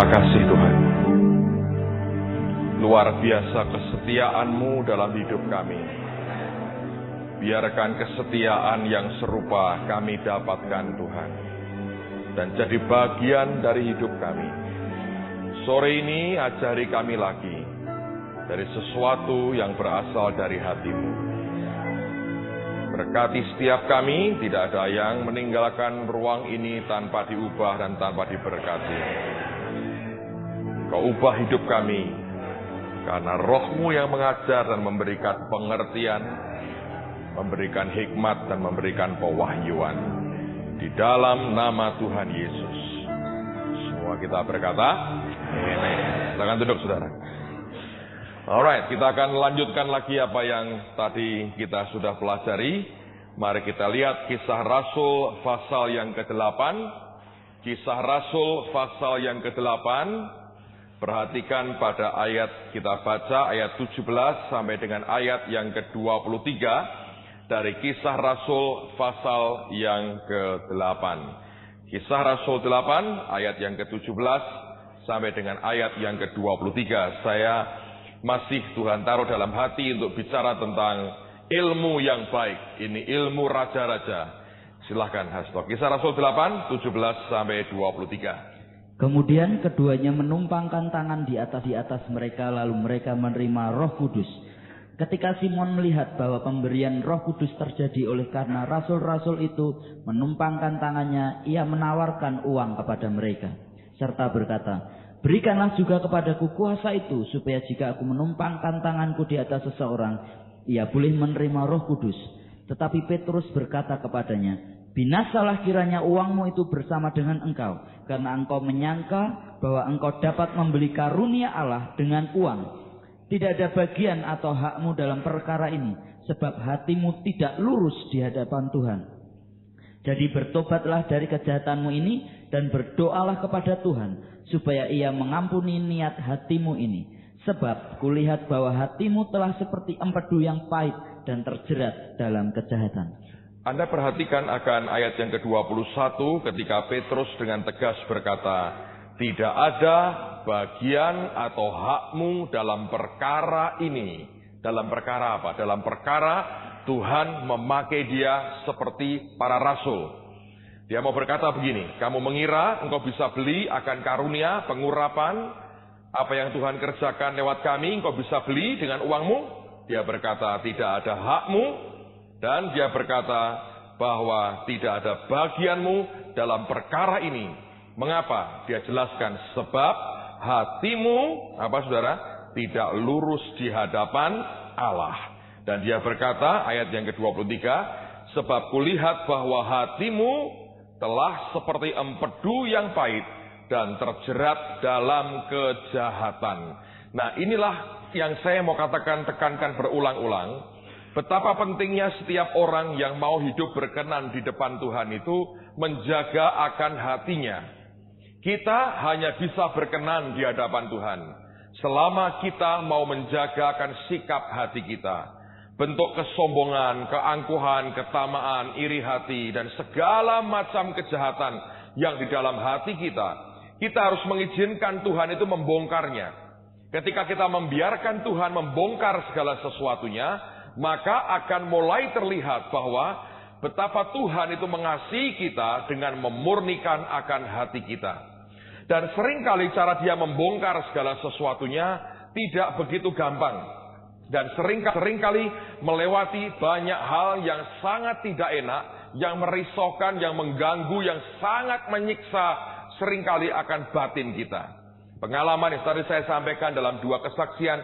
Terima kasih Tuhan. Luar biasa kesetiaan-Mu dalam hidup kami. Biarkan kesetiaan yang serupa kami dapatkan Tuhan, dan jadi bagian dari hidup kami. Sore ini ajari kami lagi dari sesuatu yang berasal dari hati-Mu. Berkati setiap kami, tidak ada yang meninggalkan ruang ini tanpa diubah dan tanpa diberkati. Kau ubah hidup kami, karena Roh-Mu yang mengajar dan memberikan pengertian, memberikan hikmat dan memberikan pewahyuan. Di dalam nama Tuhan Yesus. Semua kita berkata, amin. Silakan duduk saudara. Alright, kita akan lanjutkan lagi apa yang tadi kita sudah pelajari. Mari kita lihat Kisah Rasul pasal yang ke-8. Kisah Rasul pasal yang ke-8. Perhatikan pada ayat, kita baca ayat 17 sampai dengan ayat yang ke-23 dari Kisah Rasul pasal yang ke-8. Kisah Rasul 8 ayat yang ke-17 sampai dengan ayat yang ke-23. Saya masih Tuhan taruh dalam hati untuk bicara tentang ilmu yang baik. Ini ilmu raja-raja. Silahkan Hasto. Kisah Rasul 8, 17 sampai 23. Kemudian keduanya menumpangkan tangan di atas mereka, lalu mereka menerima Roh Kudus. Ketika Simon melihat bahwa pemberian Roh Kudus terjadi oleh karena rasul-rasul itu menumpangkan tangannya, ia menawarkan uang kepada mereka, serta berkata, "Berikanlah juga kepadaku kuasa itu, supaya jika aku menumpangkan tanganku di atas seseorang, ia boleh menerima Roh Kudus." Tetapi Petrus berkata kepadanya, "Binasalah kiranya uangmu itu bersama dengan engkau, karena engkau menyangka bahwa engkau dapat membeli karunia Allah dengan uang. Tidak ada bagian atau hakmu dalam perkara ini, sebab hatimu tidak lurus di hadapan Tuhan. Jadi bertobatlah dari kejahatanmu ini, dan berdoalah kepada Tuhan, supaya ia mengampuni niat hatimu ini. Sebab kulihat bahwa hatimu telah seperti empedu yang pahit dan terjerat dalam kejahatan." Anda perhatikan akan ayat yang ke-21 ketika Petrus dengan tegas berkata, "Tidak ada bagian atau hakmu dalam perkara ini." Dalam perkara apa? Dalam perkara Tuhan memakai dia seperti para rasul. Dia mau berkata begini, kamu mengira engkau bisa beli akan karunia, pengurapan, apa yang Tuhan kerjakan lewat kami, engkau bisa beli dengan uangmu? Dia berkata, tidak ada hakmu. Dan dia berkata bahwa tidak ada bagianmu dalam perkara ini. Mengapa? Dia jelaskan, sebab hatimu, apa saudara? Tidak lurus di hadapan Allah. Dan dia berkata, ayat yang ke-23, sebab kulihat bahwa hatimu telah seperti empedu yang pahit dan terjerat dalam kejahatan. Nah, inilah yang saya mau katakan, tekankan berulang-ulang. Betapa pentingnya setiap orang yang mau hidup berkenan di depan Tuhan itu menjaga akan hatinya. Kita hanya bisa berkenan di hadapan Tuhan selama kita mau menjaga akan sikap hati kita. Bentuk kesombongan, keangkuhan, ketamaan, iri hati, dan segala macam kejahatan yang di dalam hati kita, kita harus mengizinkan Tuhan itu membongkarnya. Ketika kita membiarkan Tuhan membongkar segala sesuatunya, maka akan mulai terlihat bahwa betapa Tuhan itu mengasihi kita dengan memurnikan akan hati kita. Dan seringkali cara dia membongkar segala sesuatunya tidak begitu gampang. Dan seringkali melewati banyak hal yang sangat tidak enak, yang merisaukan, yang mengganggu, yang sangat menyiksa seringkali akan batin kita. Pengalaman yang tadi saya sampaikan dalam 2 kesaksian,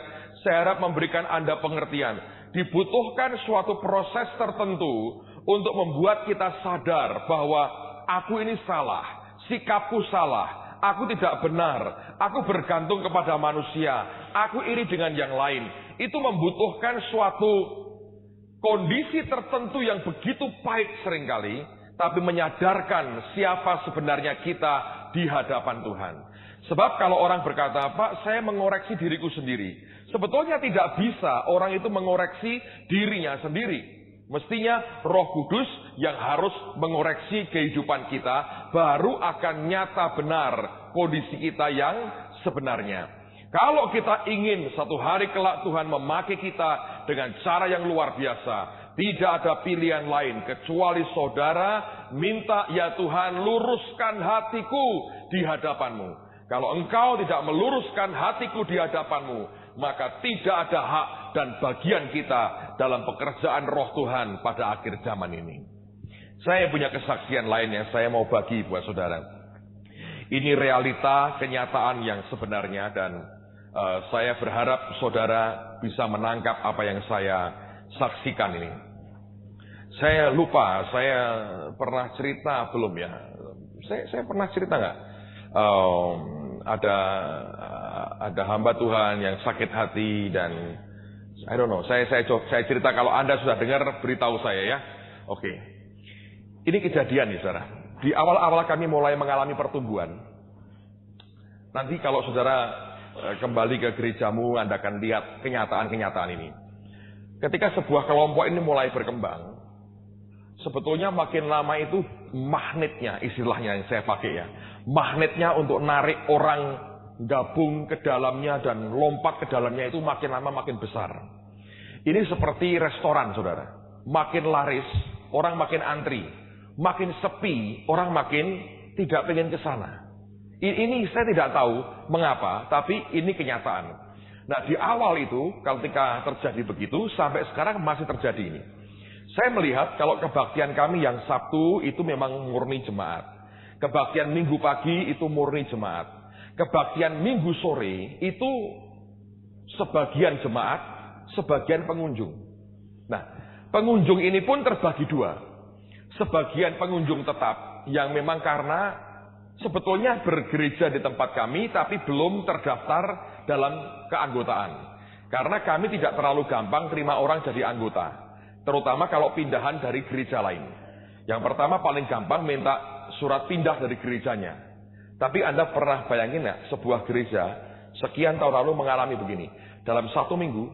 saya harap memberikan Anda pengertian. Dibutuhkan suatu proses tertentu untuk membuat kita sadar bahwa aku ini salah, sikapku salah, aku tidak benar, aku bergantung kepada manusia, aku iri dengan yang lain. Itu membutuhkan suatu kondisi tertentu yang begitu pahit seringkali, tapi menyadarkan siapa sebenarnya kita di hadapan Tuhan. Sebab kalau orang berkata, "Pak, saya mengoreksi diriku sendiri." Sebetulnya tidak bisa orang itu mengoreksi dirinya sendiri. Mestinya Roh Kudus yang harus mengoreksi kehidupan kita, baru akan nyata benar kondisi kita yang sebenarnya. Kalau kita ingin satu hari kelak Tuhan memakai kita dengan cara yang luar biasa, tidak ada pilihan lain kecuali saudara minta, ya Tuhan luruskan hatiku di hadapanmu. Kalau engkau tidak meluruskan hatiku di hadapanmu, maka tidak ada hak dan bagian kita dalam pekerjaan Roh Tuhan pada akhir zaman ini. Saya punya kesaksian lain yang saya mau bagi buat saudara. Ini realita kenyataan yang sebenarnya, dan saya berharap saudara bisa menangkap apa yang saya saksikan ini. Saya lupa, saya pernah cerita belum ya? Saya pernah cerita nggak? Ada hamba Tuhan yang sakit hati, dan I don't know. Saya cerita, kalau Anda sudah dengar beritahu saya ya. Oke. Ini kejadian nih saudara. Di awal-awal kami mulai mengalami pertumbuhan. Nanti kalau saudara kembali ke gerejamu, Anda akan lihat kenyataan-kenyataan ini. Ketika sebuah kelompok ini mulai berkembang, sebetulnya makin lama itu magnetnya, istilahnya yang saya pakai ya, magnetnya untuk narik orang gabung ke dalamnya dan lompat ke dalamnya itu makin lama makin besar. Ini seperti restoran saudara, makin laris, orang makin antri, makin sepi, orang makin tidak pengen ke sana. Ini saya tidak tahu mengapa, tapi ini kenyataan. Nah, di awal itu ketika terjadi begitu, sampai sekarang masih terjadi ini. Saya melihat kalau kebaktian kami yang Sabtu itu memang murni jemaat. Kebaktian Minggu pagi itu murni jemaat. Kebaktian Minggu sore itu sebagian jemaat, sebagian pengunjung. Nah, pengunjung ini pun terbagi dua. Sebagian pengunjung tetap yang memang karena sebetulnya bergereja di tempat kami tapi belum terdaftar dalam keanggotaan. Karena kami tidak terlalu gampang terima orang jadi anggota. Terutama kalau pindahan dari gereja lain. Yang pertama paling gampang minta surat pindah dari gerejanya. Tapi Anda pernah bayangin nggak, sebuah gereja sekian tahun lalu mengalami begini. Dalam satu minggu,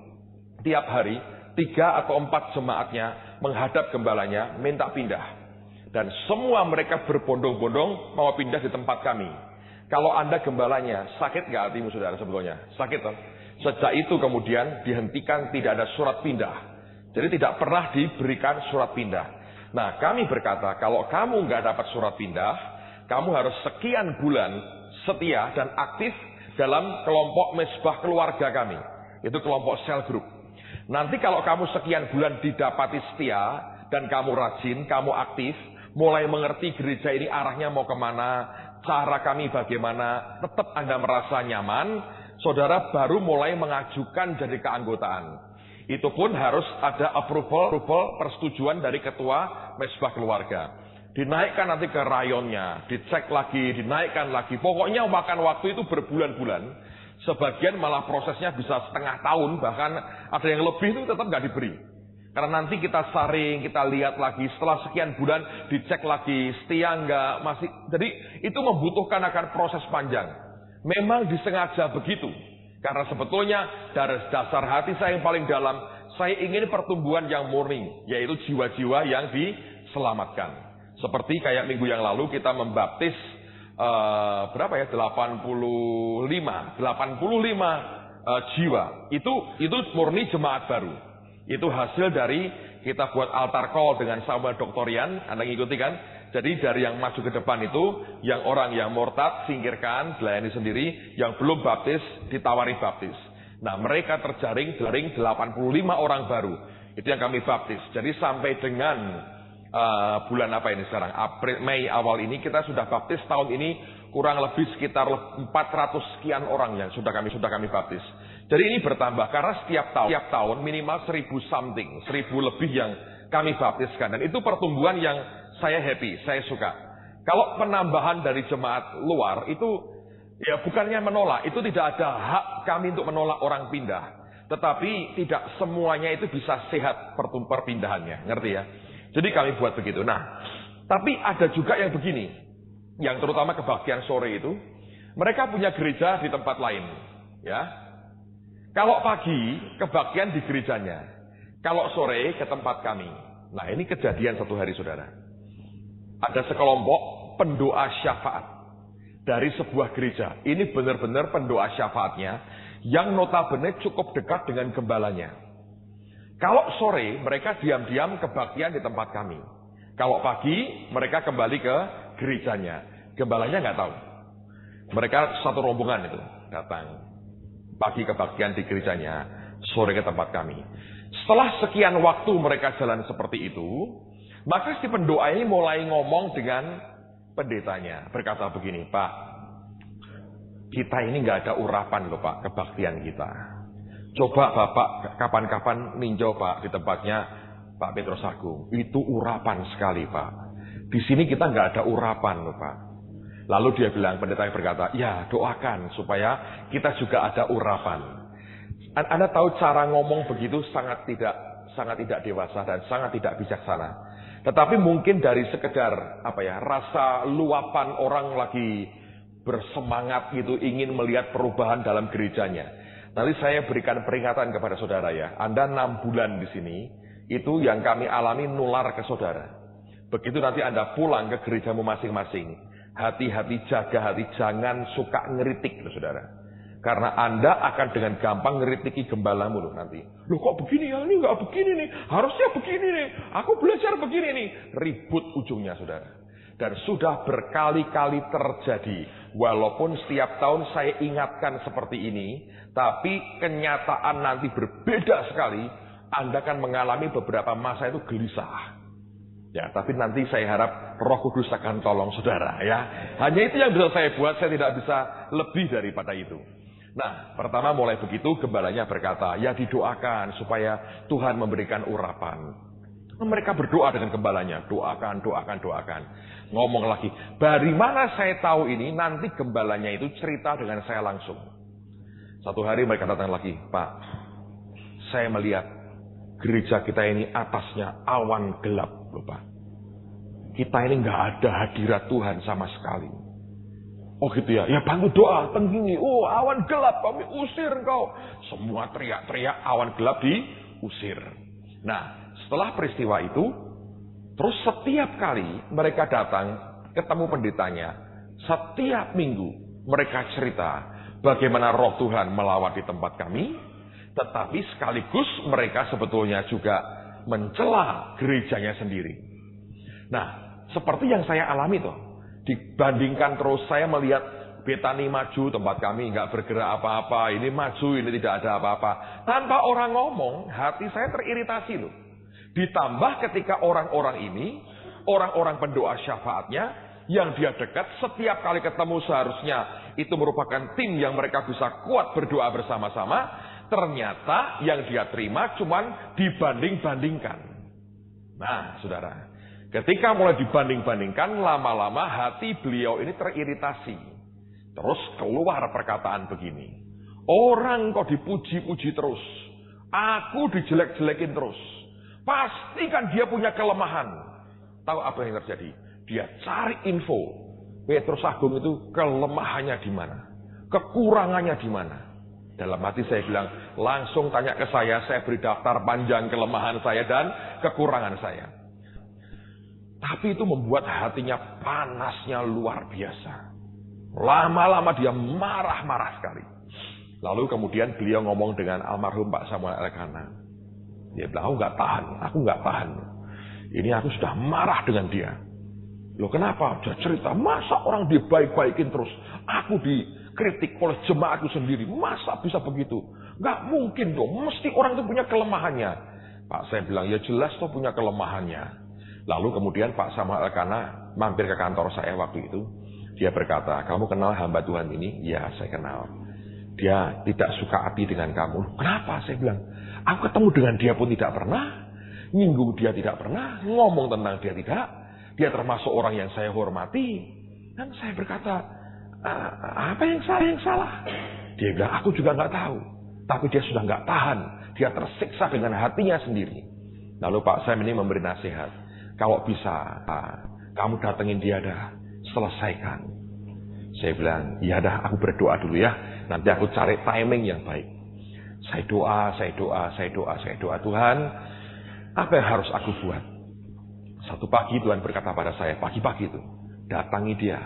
tiap hari 3 atau 4 jemaatnya menghadap gembalanya minta pindah. Dan semua mereka berbondong-bondong mau pindah di tempat kami. Kalau Anda gembalanya, sakit nggak hatimu saudara sebetulnya? Sakit kan? Sejak itu kemudian dihentikan, tidak ada surat pindah. Jadi tidak pernah diberikan surat pindah. Nah, kami berkata, kalau kamu nggak dapat surat pindah, kamu harus sekian bulan setia dan aktif dalam kelompok mesbah keluarga kami. Itu kelompok cell group. Nanti kalau kamu sekian bulan didapati setia, dan kamu rajin, kamu aktif, mulai mengerti gereja ini arahnya mau kemana, cara kami bagaimana, tetap Anda merasa nyaman, saudara baru mulai mengajukan jadi keanggotaan. Itu pun harus ada approval, persetujuan dari ketua mesbah keluarga. Dinaikkan nanti ke rayonnya, dicek lagi, dinaikkan lagi. Pokoknya makan waktu itu berbulan-bulan. Sebagian malah prosesnya bisa setengah tahun, bahkan ada yang lebih itu tetap nggak diberi. Karena nanti kita saring, kita lihat lagi, setelah sekian bulan dicek lagi, setia nggak, masih. Jadi itu membutuhkan akan proses panjang. Memang disengaja begitu. Karena sebetulnya dari dasar hati saya yang paling dalam, saya ingin pertumbuhan yang murni, yaitu jiwa-jiwa yang diselamatkan. Seperti kayak minggu yang lalu kita membaptis berapa ya? 85 jiwa. Itu murni jemaat baru. Itu hasil dari kita buat altar call dengan Samuel Doktorian. Anda ngikuti kan? Jadi dari yang maju ke depan itu, yang orang yang murtad singkirkan, dilayani sendiri, yang belum baptis ditawari baptis. Nah, mereka terjaring 85 orang baru. Itu yang kami baptis. Jadi sampai dengan bulan apa ini sekarang? April, Mei awal ini kita sudah baptis. Tahun ini kurang lebih sekitar 400 sekian orang yang sudah kami baptis. Jadi ini bertambah karena setiap tahun minimal 1000 something, 1000 lebih yang kami baptiskan. Dan itu pertumbuhan yang saya happy, saya suka. Kalau penambahan dari jemaat luar itu ya bukannya menolak, itu tidak ada hak kami untuk menolak orang pindah. Tetapi tidak semuanya itu bisa sehat perpindahannya, ngerti ya? Jadi kami buat begitu. Nah, tapi ada juga yang begini, yang terutama kebaktian sore itu, mereka punya gereja di tempat lain, ya. Kalau pagi kebaktian di gerejanya, kalau sore ke tempat kami. Nah, ini kejadian satu hari, saudara. Ada sekelompok pendoa syafaat dari sebuah gereja. Ini benar-benar pendoa syafaatnya yang notabene cukup dekat dengan gembalanya. Kalau sore, mereka diam-diam kebaktian di tempat kami. Kalau pagi, mereka kembali ke gerejanya. Gembalanya nggak tahu. Mereka satu rombongan itu datang. Pagi kebaktian di gerejanya, sore ke tempat kami. Setelah sekian waktu mereka jalan seperti itu, maka si pendoa ini mulai ngomong dengan pendetanya. Berkata begini, Pak, kita ini nggak ada urapan loh Pak, kebaktian kita. Coba Bapak kapan-kapan ninjau Pak di tempatnya Pak Petrus Agung. Itu urapan sekali Pak. Di sini kita nggak ada urapan loh Pak. Lalu dia bilang, pendetanya berkata, ya doakan supaya kita juga ada urapan. Anda tahu cara ngomong begitu sangat tidak dewasa dan sangat tidak bijaksana. Tetapi mungkin dari sekedar rasa luapan orang lagi bersemangat gitu ingin melihat perubahan dalam gerejanya. Nanti saya berikan peringatan kepada saudara ya. Anda 6 bulan di sini, itu yang kami alami nular ke saudara. Begitu nanti Anda pulang ke gerejamu masing-masing, hati-hati, jaga hati, jangan suka ngeritik loh saudara. Karena Anda akan dengan gampang ngeritiki gembalamu loh nanti. Loh kok begini ya, ini nggak begini nih, harusnya begini nih, aku belajar begini nih. Ribut ujungnya saudara. Dan sudah berkali-kali terjadi. Walaupun setiap tahun saya ingatkan seperti ini, tapi kenyataan nanti berbeda sekali. Anda akan mengalami beberapa masa itu gelisah. Ya, tapi nanti saya harap Roh Kudus akan tolong saudara ya. Hanya itu yang bisa saya buat, saya tidak bisa lebih daripada itu. Nah, pertama mulai begitu, gembalanya berkata, ya didoakan supaya Tuhan memberikan urapan. Mereka berdoa dengan gembalanya, doakan. Ngomong lagi, dari mana saya tahu ini? Nanti gembalanya itu cerita dengan saya langsung. Satu hari mereka datang lagi, Pak, saya melihat gereja kita ini atasnya awan gelap, Bapak. Kita ini nggak ada hadirat Tuhan sama sekali. Oh gitu ya, ya bantu doa, tinggi. Oh awan gelap, kami usir engkau. Semua teriak-teriak, awan gelap diusir. Nah, setelah peristiwa itu, terus setiap kali mereka datang ketemu pendetanya, setiap minggu mereka cerita bagaimana Roh Tuhan melawat di tempat kami, tetapi sekaligus mereka sebetulnya juga mencela gerejanya sendiri. Nah, seperti yang saya alami tuh. Dibandingkan terus saya melihat Betani maju, tempat kami nggak bergerak apa-apa, ini maju, ini tidak ada apa-apa. Tanpa orang ngomong, hati saya teriritasi loh. Ditambah ketika orang-orang ini, orang-orang pendoa syafaatnya, yang dia dekat setiap kali ketemu seharusnya itu merupakan tim yang mereka bisa kuat berdoa bersama-sama, ternyata yang dia terima cuman dibanding-bandingkan. Nah, saudara. Ketika mulai dibanding-bandingkan, lama-lama hati beliau ini teriritasi. Terus keluar perkataan begini. Orang kok dipuji-puji terus. Aku dijelek-jelekin terus. Pasti kan dia punya kelemahan. Tahu apa yang terjadi? Dia cari info. Petrus Agung itu kelemahannya di mana? Kekurangannya di mana? Dalam hati saya bilang, langsung tanya ke saya beri daftar panjang kelemahan saya dan kekurangan saya. Tapi itu membuat hatinya panasnya luar biasa. Lama-lama dia marah-marah sekali. Lalu kemudian beliau ngomong dengan almarhum Pak Samuel Elkana. Dia bilang, aku nggak tahan. Ini aku sudah marah dengan dia. Loh kenapa? Dia cerita, masa orang dibaik-baikin terus. Aku dikritik oleh jemaatku sendiri. Masa bisa begitu? Nggak mungkin dong, mesti orang itu punya kelemahannya. Pak, saya bilang, ya jelas tuh punya kelemahannya. Lalu kemudian Pak Samuel Elkana mampir ke kantor saya waktu itu. Dia berkata, kamu kenal hamba Tuhan ini? Ya, saya kenal. Dia tidak suka hati dengan kamu. Kenapa? Saya bilang, aku ketemu dengan dia pun tidak pernah. Nyinggung dia tidak pernah. Ngomong tentang dia tidak. Dia termasuk orang yang saya hormati. Dan saya berkata, apa yang salah? Dia bilang, aku juga nggak tahu. Tapi dia sudah nggak tahan. Dia tersiksa dengan hatinya sendiri. Lalu Pak Sam ini memberi nasihat. Kalau bisa, kamu datengin dia dah, selesaikan. Saya bilang, ya dah, aku berdoa dulu ya. Nanti aku cari timing yang baik. Saya doa. Tuhan, apa yang harus aku buat? Satu pagi Tuhan berkata pada saya, pagi-pagi itu, datangi dia.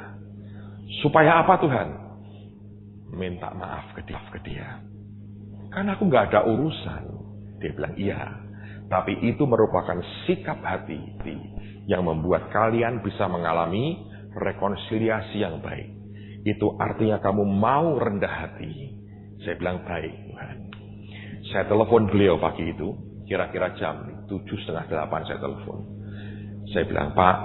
Supaya apa Tuhan? Minta maaf ke dia. Karena aku nggak ada urusan. Dia bilang, iya. Tapi itu merupakan sikap hati yang membuat kalian bisa mengalami rekonsiliasi yang baik. Itu artinya kamu mau rendah hati. Saya bilang, baik Tuhan. Saya telepon beliau pagi itu, kira-kira jam 7:30 saya telepon. Saya bilang, Pak,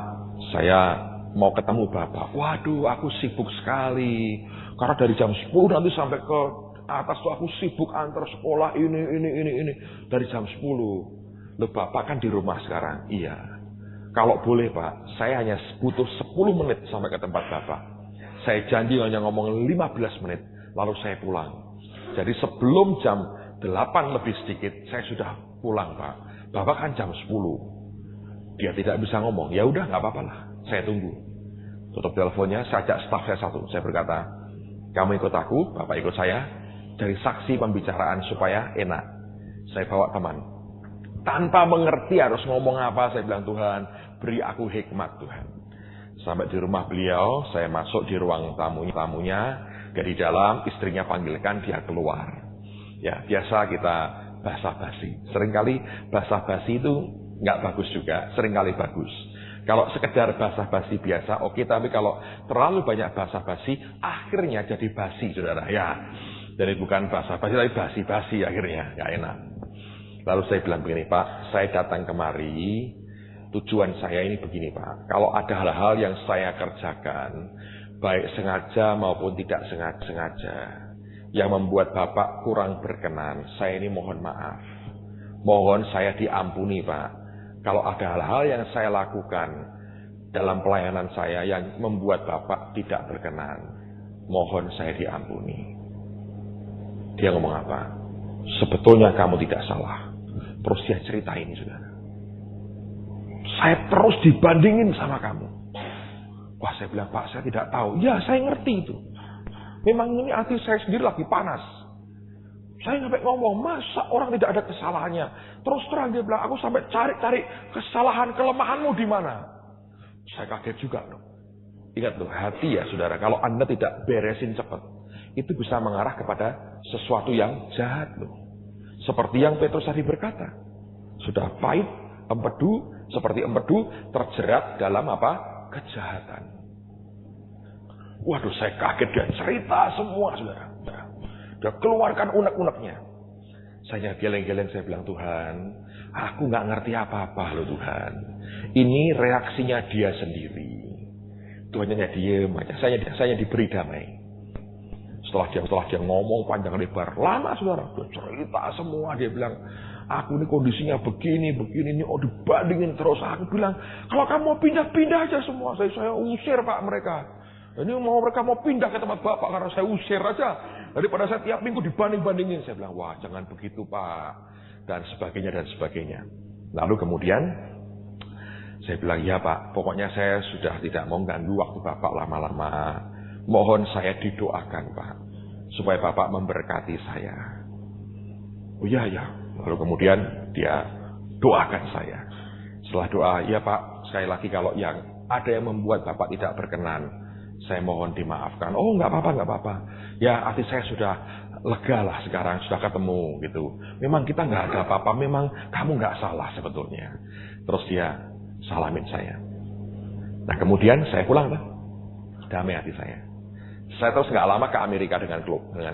saya mau ketemu Bapak. Waduh, aku sibuk sekali. Karena dari jam 10 nanti sampai ke atas tuh aku sibuk antar sekolah ini. Dari jam 10. Loh, Bapak kan di rumah sekarang. Iya. Kalau boleh Pak, saya hanya butuh 10 menit sampai ke tempat Bapak. Saya janji hanya ngomong 15 menit, lalu saya pulang. Jadi sebelum jam 8 lebih sedikit, saya sudah pulang Pak. Bapak kan jam 10. Dia tidak bisa ngomong. Ya udah, nggak apa-apa lah. Saya tunggu. Tutup teleponnya, saya ajak staf saya satu. Saya berkata, kamu ikut aku, Bapak ikut saya. Dari saksi pembicaraan supaya enak. Saya bawa teman. Tanpa mengerti harus ngomong apa, saya bilang, Tuhan, beri aku hikmat Tuhan. Sampai di rumah beliau, saya masuk di ruang tamunya. Dari dalam, istrinya panggilkan, dia keluar. Ya, biasa kita basa-basi. Seringkali basa-basi itu nggak bagus juga, seringkali bagus. Kalau sekedar basa-basi biasa, oke. Tapi kalau terlalu banyak basa-basi, akhirnya jadi basi, saudara. Ya, jadi bukan basa-basi, tapi basi-basi akhirnya, nggak enak. Lalu saya bilang begini, Pak, saya datang kemari, tujuan saya ini begini, Pak. Kalau ada hal-hal yang saya kerjakan, baik sengaja maupun tidak sengaja, yang membuat Bapak kurang berkenan, saya ini mohon maaf. Mohon saya diampuni, Pak. Kalau ada hal-hal yang saya lakukan dalam pelayanan saya yang membuat Bapak tidak berkenan, mohon saya diampuni. Dia ngomong apa? Sebetulnya kamu tidak salah. Terus dia cerita ini, saudara. Saya terus dibandingin sama kamu. Wah, saya bilang, Pak, saya tidak tahu. Ya, saya ngerti itu. Memang ini hati saya sendiri lagi panas. Saya sampai ngomong, masa orang tidak ada kesalahannya? Terus terang dia bilang, aku sampai cari-cari kesalahan, kelemahanmu di mana? Saya kaget juga loh. Ingat loh, hati ya saudara, kalau Anda tidak beresin cepat, itu bisa mengarah kepada sesuatu yang jahat loh. Seperti yang Petrus tadi berkata, sudah pahit, empedu, seperti empedu terjerat dalam apa? Kejahatan. Waduh, saya kaget, dia cerita semua saudara. Dia keluarkan unek-uneknya. Saya geleng-geleng, saya bilang, Tuhan, aku gak ngerti apa-apa loh Tuhan. Ini reaksinya dia sendiri. Tuhan hanya diem aja, saya diberi damai. Setelah dia ngomong panjang lebar, lama saudara, dia cerita semua, dia bilang, aku ini kondisinya begini, ini dibandingin terus. Aku bilang, kalau kamu mau pindah aja semua, saya usir Pak mereka. Ini mereka mau pindah ke tempat Bapak karena saya usir aja. Daripada saya tiap minggu dibanding-bandingin. Saya bilang, wah jangan begitu Pak. Dan sebagainya. Lalu kemudian saya bilang, ya Pak, pokoknya saya sudah tidak mau ganggu waktu Bapak lama-lama. Mohon saya didoakan Pak. Supaya Bapak memberkati saya. Oh iya. Lalu kemudian dia doakan saya. Setelah doa, ya Pak, sekali lagi kalau yang ada yang membuat Bapak tidak berkenan, saya mohon dimaafkan. Oh nggak apa-apa. Ya hati saya sudah lega lah sekarang, sudah ketemu gitu. Memang kita nggak ada apa-apa, memang kamu nggak salah sebetulnya. Terus dia salamin saya. Nah kemudian saya pulang lah, damai hati saya. Saya terus nggak lama ke Amerika dengan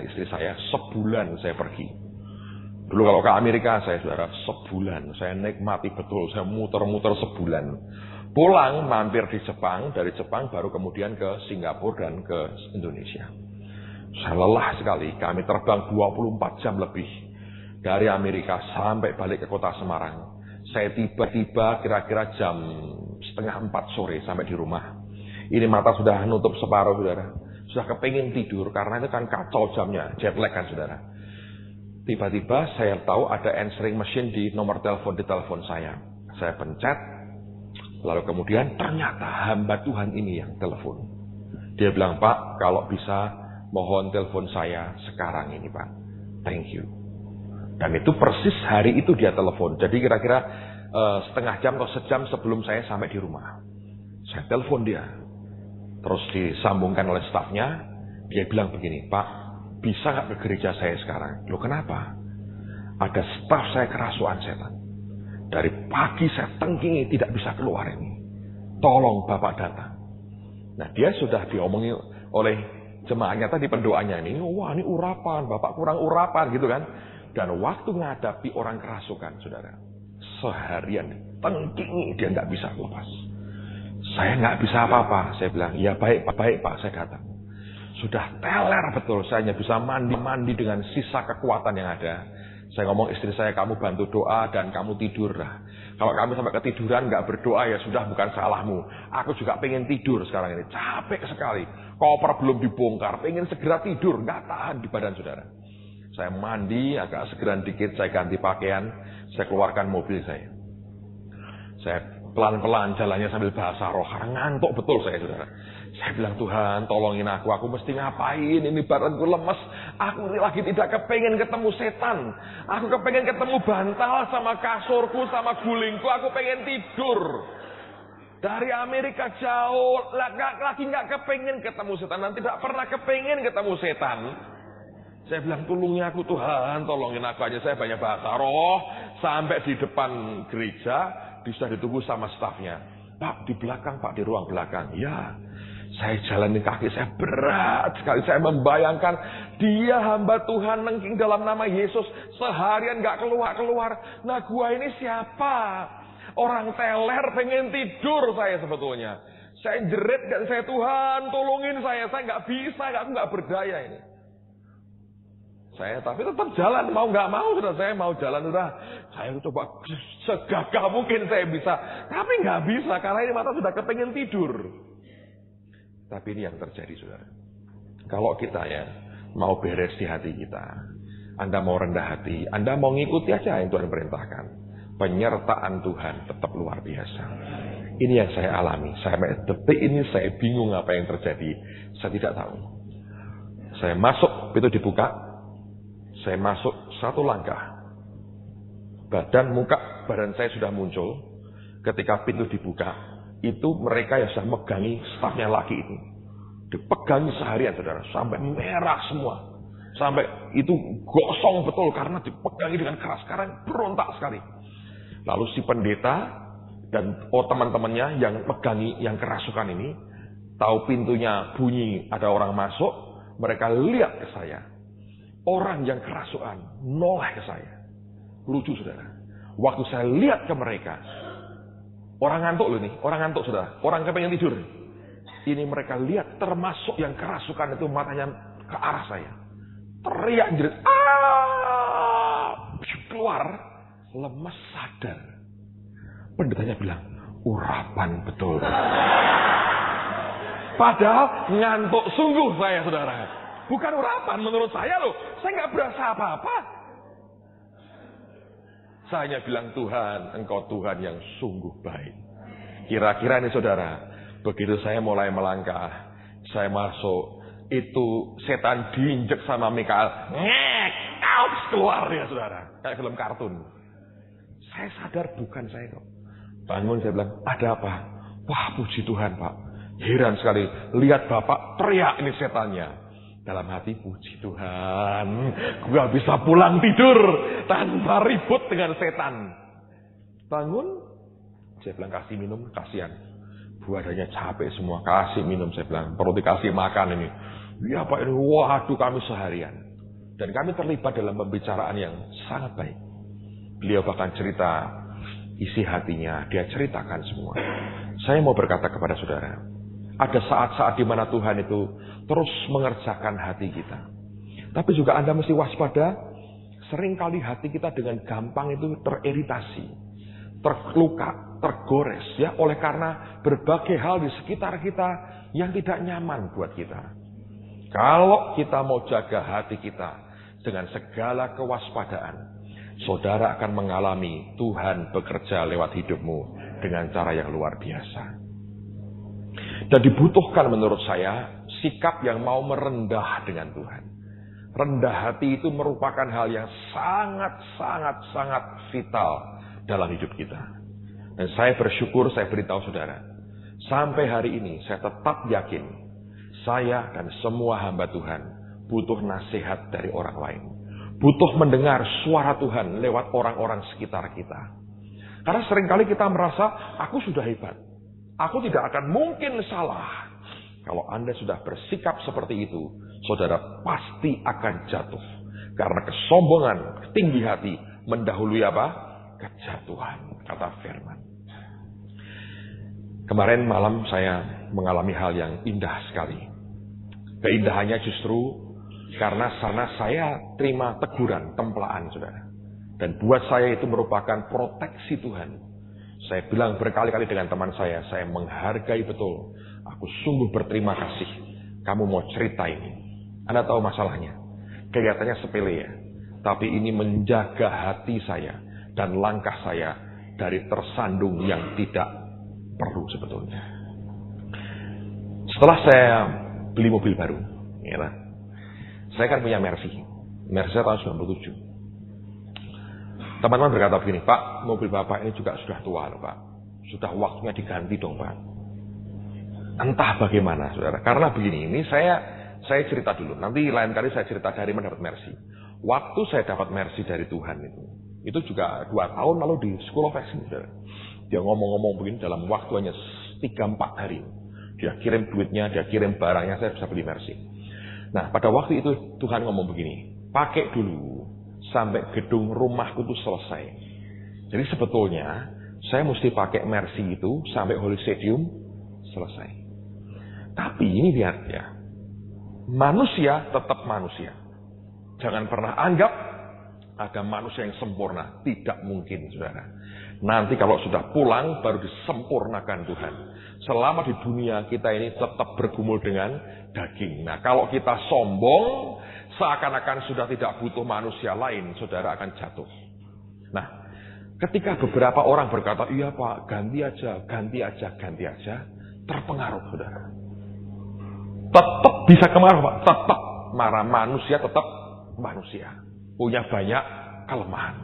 istri saya. Sebulan saya pergi. Dulu kalau ke Amerika saya saudara sebulan, saya nikmati betul, saya muter-muter sebulan. Pulang mampir di Jepang, dari Jepang baru kemudian ke Singapura dan ke Indonesia. Saya lelah sekali, kami terbang 24 jam lebih dari Amerika sampai balik ke kota Semarang. Saya tiba-tiba kira-kira jam 3:30 sore sampai di rumah. Ini mata sudah nutup separuh saudara. Sudah kepingin tidur karena itu kan kacau jamnya, jet lag kan saudara. Tiba-tiba saya tahu ada answering machine di nomor telepon di telepon saya. Saya pencet, lalu kemudian ternyata hamba Tuhan ini yang telepon. Dia bilang, Pak, kalau bisa mohon telepon saya sekarang ini Pak. Thank you. Dan itu persis hari itu dia telepon. Jadi kira-kira setengah jam atau sejam sebelum saya sampai di rumah. Saya telepon dia. Terus disambungkan oleh stafnya. Dia bilang begini, Pak, bisa nggak ke gereja saya sekarang? Loh kenapa? Ada staf saya kerasukan setan. Dari pagi saya tengkingi tidak bisa keluar ini. Tolong Bapak datang. Nah dia sudah diomongi oleh jemaahnya tadi pendoanya ini. Wah ini urapan, Bapak kurang urapan gitu kan. Dan waktu menghadapi orang kerasukan saudara. Seharian tengkingi dia nggak bisa lepas. Saya nggak bisa apa-apa. Saya bilang, ya baik Pak, saya kata. Sudah teler betul, saya hanya bisa mandi dengan sisa kekuatan yang ada. Saya ngomong istri saya, kamu bantu doa dan kamu tidur lah. Kalau kamu sampai ketiduran nggak berdoa ya sudah bukan salahmu. Aku juga pengen tidur sekarang ini, capek sekali. Koper belum dibongkar, pengen segera tidur, nggak tahan di badan saudara. Saya mandi, agak segeran dikit, saya ganti pakaian, saya keluarkan mobil saya. Saya pelan-pelan jalannya sambil bahasa roh, karena ngantuk betul saya saudara. Saya bilang, Tuhan tolongin aku mesti ngapain, ini badanku lemes, aku lagi tidak kepengen ketemu setan, aku kepengen ketemu bantal sama kasurku, sama gulingku, aku pengen tidur. Dari Amerika jauh, lagi nggak kepengen ketemu setan, dan tidak pernah kepengen ketemu setan. Saya bilang, tolongin aku Tuhan, tolongin aku aja, saya banyak bahasa roh, sampai di depan gereja, sudah ditunggu sama stafnya. Pak, di belakang Pak, di ruang belakang. Ya. Saya jalanin kaki saya berat sekali. Saya membayangkan dia hamba Tuhan nengking dalam nama Yesus. Seharian gak keluar-keluar. Nah gua ini siapa? Orang teler pengen tidur saya sebetulnya. Saya jerit dan saya Tuhan tolongin saya. Saya gak bisa, aku gak berdaya ini. Saya tapi tetap jalan. Mau gak mau sudah saya mau jalan sudah. Saya coba segagah mungkin saya bisa. Tapi gak bisa karena ini mata sudah kepengen tidur. Tapi ini yang terjadi saudara. Kalau kita ya mau beres di hati kita, Anda mau rendah hati, Anda mau ngikuti aja yang Tuhan perintahkan, penyertaan Tuhan tetap luar biasa. Ini yang saya alami. Sampai detik ini saya bingung apa yang terjadi. Saya tidak tahu. Saya masuk, pintu dibuka. Saya masuk satu langkah. Badan saya sudah muncul. Ketika pintu dibuka, itu mereka yang sudah megangi stafnya laki itu. Dipegangi seharian saudara, sampai merah semua. Sampai itu gosong betul karena dipegangi dengan keras. Sekarang berontak sekali. Lalu si pendeta dan teman-temannya yang megangi yang kerasukan ini, tahu pintunya bunyi ada orang masuk, mereka lihat ke saya. Orang yang kerasukan noleh ke saya. Lucu saudara. Waktu saya lihat ke mereka, orang ngantuk loh nih, orang ngantuk saudara, orang kepengen tidur. Ini mereka lihat termasuk yang kerasukan itu matanya ke arah saya. Teriak jerit, keluar, lemes sadar. Pendetanya bilang, urapan betul. Padahal ngantuk sungguh saya saudara. Bukan urapan menurut saya loh, saya nggak berasa apa-apa. Saya hanya bilang Tuhan, Engkau Tuhan yang sungguh baik. Kira-kira nih saudara, begitu saya mulai melangkah, saya masuk, itu setan diinjek sama Mikael, ngek, keluar ya saudara, kayak film kartun. Saya sadar bukan saya kok. Bangun saya bilang, ada apa? Wah puji Tuhan Pak, heran sekali, lihat Bapak teriak ini setannya. Dalam hati, puji Tuhan, gue bisa pulang tidur tanpa ribut dengan setan. Bangun, saya bilang kasih minum, kasihan. Badannya capek semua, kasih minum, saya bilang, perlu dikasih makan ini. Ya Pak ini, waduh kami seharian. Dan kami terlibat dalam pembicaraan yang sangat baik. Beliau bahkan cerita isi hatinya, dia ceritakan semua. Saya mau berkata kepada saudara, ada saat-saat di mana Tuhan itu terus mengerjakan hati kita. Tapi juga Anda mesti waspada, seringkali hati kita dengan gampang itu teriritasi, terluka, tergores ya oleh karena berbagai hal di sekitar kita yang tidak nyaman buat kita. Kalau kita mau jaga hati kita dengan segala kewaspadaan, saudara akan mengalami Tuhan bekerja lewat hidupmu dengan cara yang luar biasa. Dan dibutuhkan menurut saya sikap yang mau merendah dengan Tuhan. Rendah hati itu merupakan hal yang sangat vital dalam hidup kita. Dan saya bersyukur, saya beritahu saudara, sampai hari ini saya tetap yakin, saya dan semua hamba Tuhan butuh nasihat dari orang lain. Butuh mendengar suara Tuhan lewat orang-orang sekitar kita. Karena seringkali kita merasa, aku sudah hebat. Aku tidak akan mungkin salah. Kalau Anda sudah bersikap seperti itu, saudara pasti akan jatuh. Karena kesombongan, tinggi hati, mendahului apa? Kejatuhan, kata firman. Kemarin malam saya mengalami hal yang indah sekali. Keindahannya justru karena saya terima teguran, templaan, saudara. Dan buat saya itu merupakan proteksi Tuhan. Saya bilang berkali-kali dengan teman saya menghargai betul. Aku sungguh berterima kasih. Kamu mau cerita ini. Anda tahu masalahnya. Kelihatannya sepele ya. Tapi ini menjaga hati saya dan langkah saya dari tersandung yang tidak perlu sebetulnya. Setelah saya beli mobil baru, ya, saya kan punya Mercy saya tahun 97. Teman-teman berkata begini, Pak, mobil Bapak ini juga sudah tua loh Pak. Sudah waktunya diganti dong Pak. Entah bagaimana saudara. Karena begini, ini saya cerita dulu. Nanti lain kali saya cerita dari mana dapat Mercy. Waktu saya dapat Mercy dari Tuhan itu juga 2 tahun lalu di School of Action saudara. Dia ngomong-ngomong begini dalam waktu hanya 3-4 hari. Dia kirim duitnya, dia kirim barangnya, saya bisa beli Mercy. Nah, pada waktu itu Tuhan ngomong begini, pakai dulu sampai gedung rumahku itu selesai. Jadi sebetulnya saya mesti pakai Mercy itu sampai Holy Stadium selesai. Tapi ini lihat ya, manusia tetap manusia. Jangan pernah anggap ada manusia yang sempurna. Tidak mungkin, saudara. Nanti kalau sudah pulang baru disempurnakan Tuhan. Selama di dunia kita ini tetap bergumul dengan daging. Nah, kalau kita sombong, seakan-akan sudah tidak butuh manusia lain, saudara akan jatuh. Nah, ketika beberapa orang berkata, iya Pak, ganti aja, terpengaruh, saudara. Tetap bisa kemarah, Pak. Tetap marah. Manusia tetap manusia. Punya banyak kelemahan.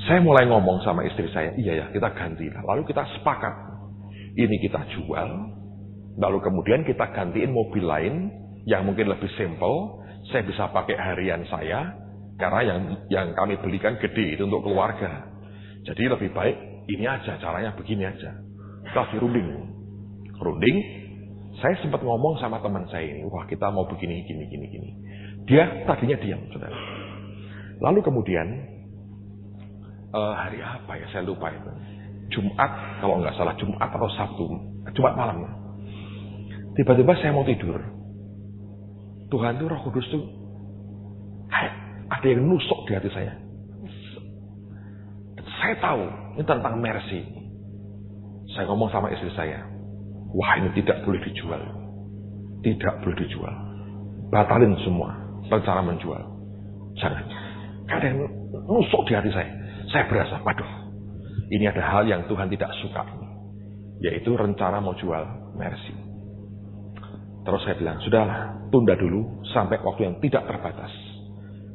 Saya mulai ngomong sama istri saya, iya ya, kita ganti. Lalu kita sepakat. Ini kita jual. Lalu kemudian kita gantiin mobil lain yang mungkin lebih simple. Saya bisa pakai harian saya. Karena yang kami belikan gede itu untuk keluarga. Jadi lebih baik ini aja, caranya begini aja. Kasih runding. Saya sempat ngomong sama teman saya ini, wah kita mau begini, gini. Dia tadinya diam, saudara. Lalu kemudian, hari apa ya, saya lupa itu. Jumat, kalau nggak salah Jumat atau Sabtu, Jumat malam. Tiba-tiba saya mau tidur. Tuhan tuh, Roh Kudus tuh, ada yang nusuk di hati saya. Saya tahu, ini tentang Mercy. Saya ngomong sama istri saya, wah ini tidak boleh dijual. Tidak boleh dijual. Batalin semua rencana menjual. Jangan. Ada yang nusuk di hati saya. Saya berasa, waduh, ini ada hal yang Tuhan tidak suka. Yaitu rencana mau jual Mercy. Terus saya bilang, sudahlah, tunda dulu sampai waktu yang tidak terbatas.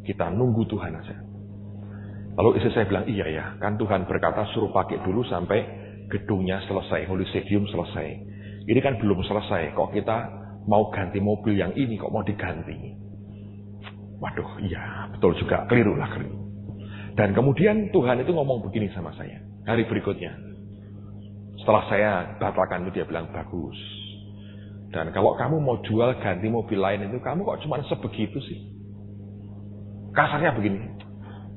Kita nunggu Tuhan aja. Lalu istri saya bilang, iya ya, kan Tuhan berkata suruh pakai dulu sampai gedungnya selesai, Holy Stadium selesai. Ini kan belum selesai, kok kita mau ganti mobil yang ini, kok mau diganti. Waduh, iya, betul juga, keliru. Dan kemudian Tuhan itu ngomong begini sama saya, hari berikutnya. Setelah saya batalkan itu, dia bilang, bagus. Dan kalau kamu mau jual ganti mobil lain itu, kamu kok cuma sebegitu sih? Kasarnya begini,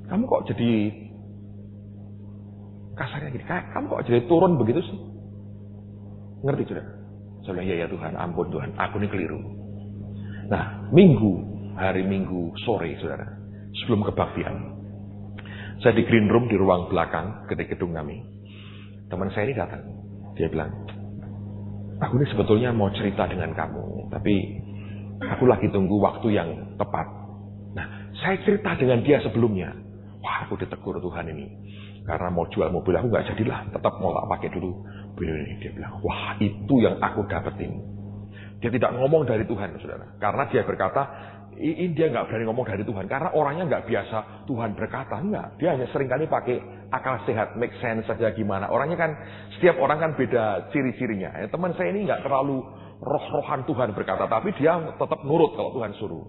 kamu kok jadi, kasarnya gini, kamu kok jadi turun begitu sih? Ngerti sudah? Saya bilang, ya Tuhan, ampun Tuhan, aku ini keliru. Nah, hari Minggu sore, saudara, sebelum kebaktian, saya di green room di ruang belakang gedung kami. Teman saya ini datang, dia bilang, aku ini sebetulnya mau cerita dengan kamu, tapi aku lagi tunggu waktu yang tepat. Nah, saya cerita dengan dia sebelumnya. Wah, aku ditegur Tuhan ini. Karena mau jual mobil aku nggak jadilah, tetap mau tak pakai dulu. Dia bilang, wah itu yang aku dapetin. Dia tidak ngomong dari Tuhan, saudara. Karena dia berkata, ini dia nggak berani ngomong dari Tuhan. Karena orangnya nggak biasa Tuhan berkata. Enggak. Dia hanya seringkali pakai akal sehat, make sense saja gimana. Orangnya kan, setiap orang kan beda ciri-cirinya. Teman saya ini nggak terlalu roh-rohan Tuhan berkata. Tapi dia tetap nurut kalau Tuhan suruh.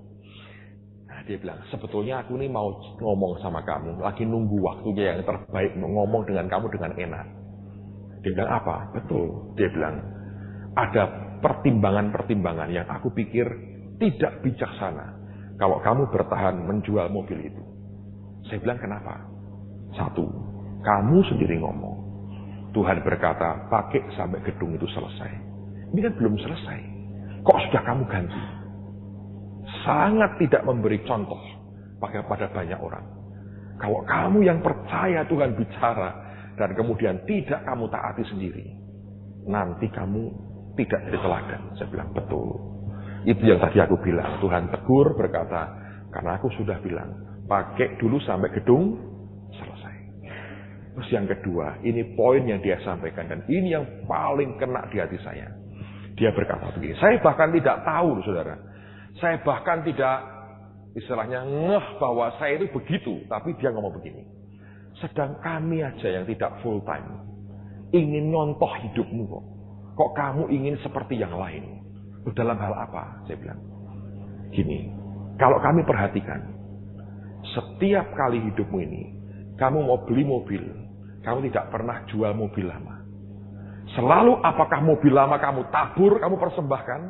Nah, dia bilang, sebetulnya aku ini mau ngomong sama kamu. Lagi nunggu waktunya yang terbaik ngomong dengan kamu dengan enak. Dia bilang, apa? Betul. Dia bilang, ada pertimbangan-pertimbangan yang aku pikir tidak bijaksana kalau kamu bertahan menjual mobil itu. Saya bilang, kenapa? Satu, kamu sendiri ngomong. Tuhan berkata, pakai sampai gedung itu selesai. Ini kan belum selesai. Kok sudah kamu ganti? Sangat tidak memberi contoh pada banyak orang. Kalau kamu yang percaya Tuhan bicara dan kemudian tidak kamu taati sendiri, nanti kamu tidak jadi teladan. Saya bilang, betul. Itu yang tadi aku bilang. Tuhan tegur berkata, karena aku sudah bilang, pakai dulu sampai gedung selesai. Terus yang kedua, ini poin yang dia sampaikan. Dan ini yang paling kena di hati saya. Dia berkata begini, saya bahkan tidak tahu, saudara. Saya bahkan tidak, istilahnya, ngeh bahwa saya itu begitu. Tapi dia ngomong begini, sedang kami aja yang tidak full time ingin nyontoh hidupmu kok. Kok kamu ingin seperti yang lain? Dalam hal apa? Saya bilang gini, kalau kami perhatikan, setiap kali hidupmu ini, kamu mau beli mobil, kamu tidak pernah jual mobil lama. Selalu apakah mobil lama kamu tabur, kamu persembahkan,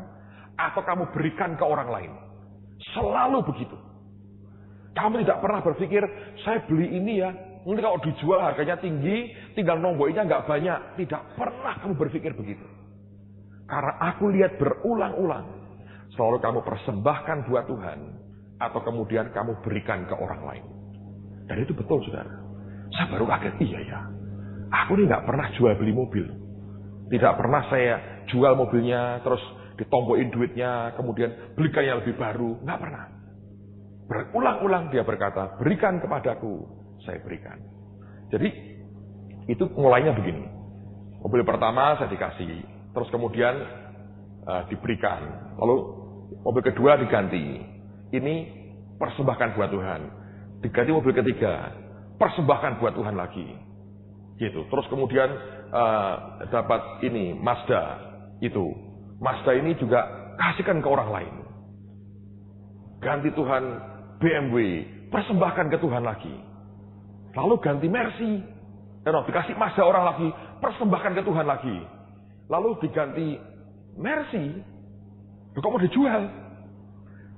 atau kamu berikan ke orang lain. Selalu begitu. Kamu tidak pernah berpikir, saya beli ini ya, nanti kalau dijual harganya tinggi, tinggal nombokinya nggak banyak. Tidak pernah kamu berpikir begitu. Karena aku lihat berulang-ulang, selalu kamu persembahkan buat Tuhan, atau kemudian kamu berikan ke orang lain. Dan itu betul, saudara. Saya baru kaget, iya ya. Aku ini nggak pernah jual beli mobil. Tidak pernah saya jual mobilnya, terus ditombokin duitnya, kemudian belikan yang lebih baru. Nggak pernah. Berulang-ulang dia berkata, berikan kepadaku, saya berikan. Jadi, itu mulainya begini. Mobil pertama saya dikasih. Terus kemudian diberikan. Lalu mobil kedua diganti. Ini persembahkan buat Tuhan. Diganti mobil ketiga. Persembahkan buat Tuhan lagi. Gitu. Terus kemudian dapat ini Mazda. Itu. Mazda ini juga kasihkan ke orang lain. Ganti Tuhan BMW. Persembahkan ke Tuhan lagi. Lalu ganti Mercy. Dikasih Mazda orang lagi. Persembahkan ke Tuhan lagi. Lalu diganti Mercy, kok mau dijual?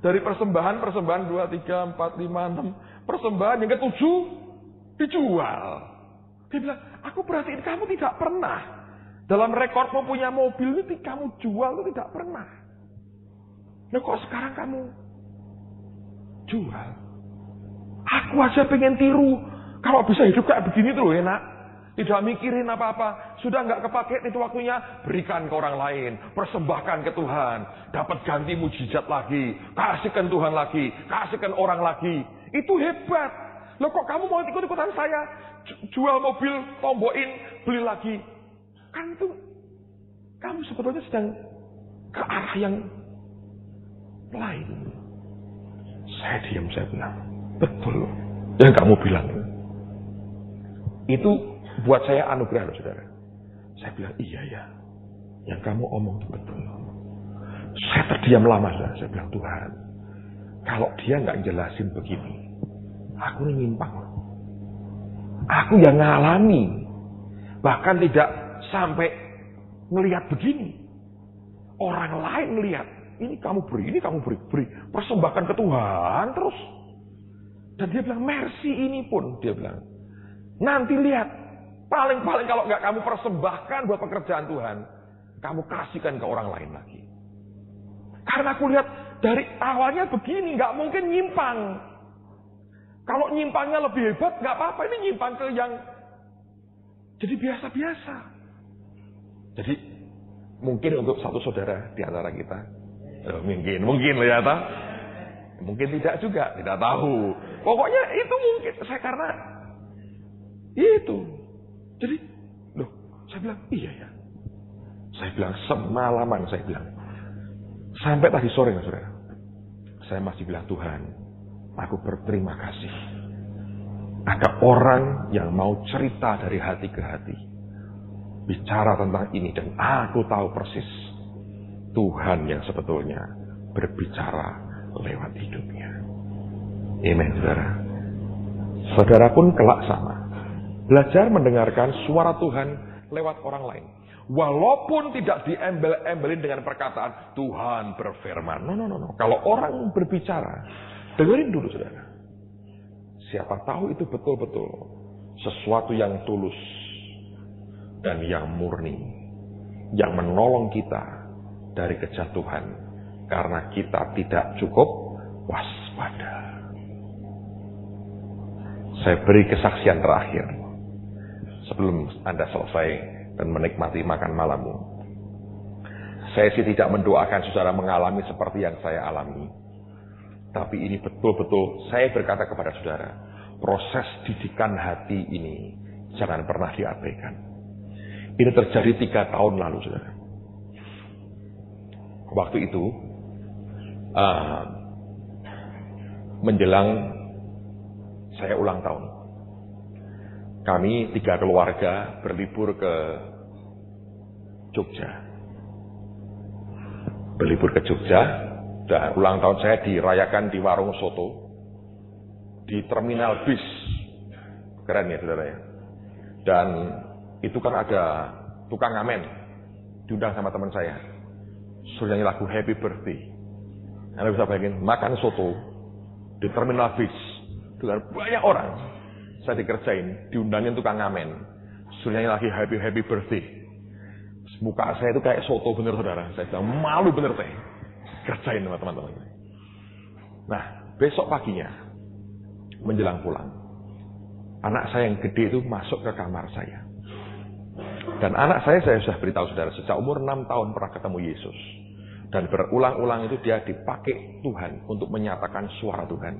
Dari persembahan 2, 3, 4, 5, 6, persembahan yang ke-7 dijual. Dia bilang, aku perhatiin kamu tidak pernah. Dalam rekormu punya mobil itu kamu jual itu tidak pernah. Nah kok sekarang kamu jual? Aku aja pengen tiru. Kalau bisa hidup kayak begini tuh enak. Tidak mikirin apa-apa. Sudah nggak kepake itu waktunya. Berikan ke orang lain. Persembahkan ke Tuhan. Dapat ganti mujizat lagi. Kasihkan Tuhan lagi. Kasihkan orang lagi. Itu hebat. Loh kok kamu mau ikut-ikutan saya? Jual mobil, tombokin, beli lagi. Kan itu. Kamu sebetulnya sedang ke arah yang lain. Saya diam, saya bilang. Betul. Yang kamu bilang. Itu buat saya anugerah, saudara. Saya bilang, iya ya. Yang kamu omong itu betul. Saya terdiam lama, saudara. Saya bilang, Tuhan, kalau dia nggak jelasin begini, aku ini nyimpang. Aku yang ngalami. Bahkan tidak sampai ngelihat begini. Orang lain ngelihat. Ini kamu beri. Persembahkan ke Tuhan terus. Dan dia bilang, Mercy ini pun, dia bilang, nanti lihat. Paling-paling kalau nggak kamu persembahkan buat pekerjaan Tuhan, kamu kasihkan ke orang lain lagi. Karena aku lihat dari awalnya begini, nggak mungkin nyimpang. Kalau nyimpangnya lebih hebat, nggak apa-apa. Ini nyimpang ke yang jadi biasa-biasa. Jadi mungkin untuk satu saudara di antara kita, mungkin lah ya, mungkin tidak juga, tidak tahu. Pokoknya itu mungkin saya karena itu. Jadi, saya bilang, iya ya. Saya bilang, semalaman saya bilang. Sampai tadi sore, saudara. Saya masih bilang, Tuhan, aku berterima kasih. Ada orang yang mau cerita dari hati ke hati. Bicara tentang ini dan aku tahu persis Tuhan yang sebetulnya berbicara lewat hidupnya. Amen, saudara. Saudara pun kelak sama. Belajar mendengarkan suara Tuhan lewat orang lain. Walaupun tidak diembel-embelin dengan perkataan Tuhan berfirman. No. Kalau orang berbicara, dengerin dulu, saudara. Siapa tahu itu betul-betul sesuatu yang tulus dan yang murni, yang menolong kita dari kejatuhan karena kita tidak cukup waspada. Saya beri kesaksian terakhir sebelum Anda selesai dan menikmati makan malammu. Saya sih tidak mendoakan saudara mengalami seperti yang saya alami. Tapi ini betul-betul saya berkata kepada saudara, proses didikan hati ini jangan pernah diabaikan. Ini terjadi 3 tahun lalu, saudara. Waktu itu menjelang saya ulang tahun. Kami 3 keluarga berlibur ke Jogja. Dan ulang tahun saya dirayakan di warung soto di terminal bis. Keren ya, saudara ya. Dan itu kan ada tukang ngamen, diundang sama teman saya, suruh nyanyi lagu Happy Birthday. Anda bisa bayangin makan soto di terminal bis dengan banyak orang. Saya dikerjain, diundangin tukang ngamen, suruh nyanyi lagi Happy Birthday. Muka saya itu kayak soto bener, saudara. Saya bilang malu bener teh. Kerjain sama teman-teman. Nah, besok paginya menjelang pulang, anak saya yang gede itu masuk ke kamar saya. Dan anak saya sudah beritahu saudara, sejak umur 6 tahun pernah ketemu Yesus. Dan berulang-ulang itu dia dipakai Tuhan untuk menyatakan suara Tuhan.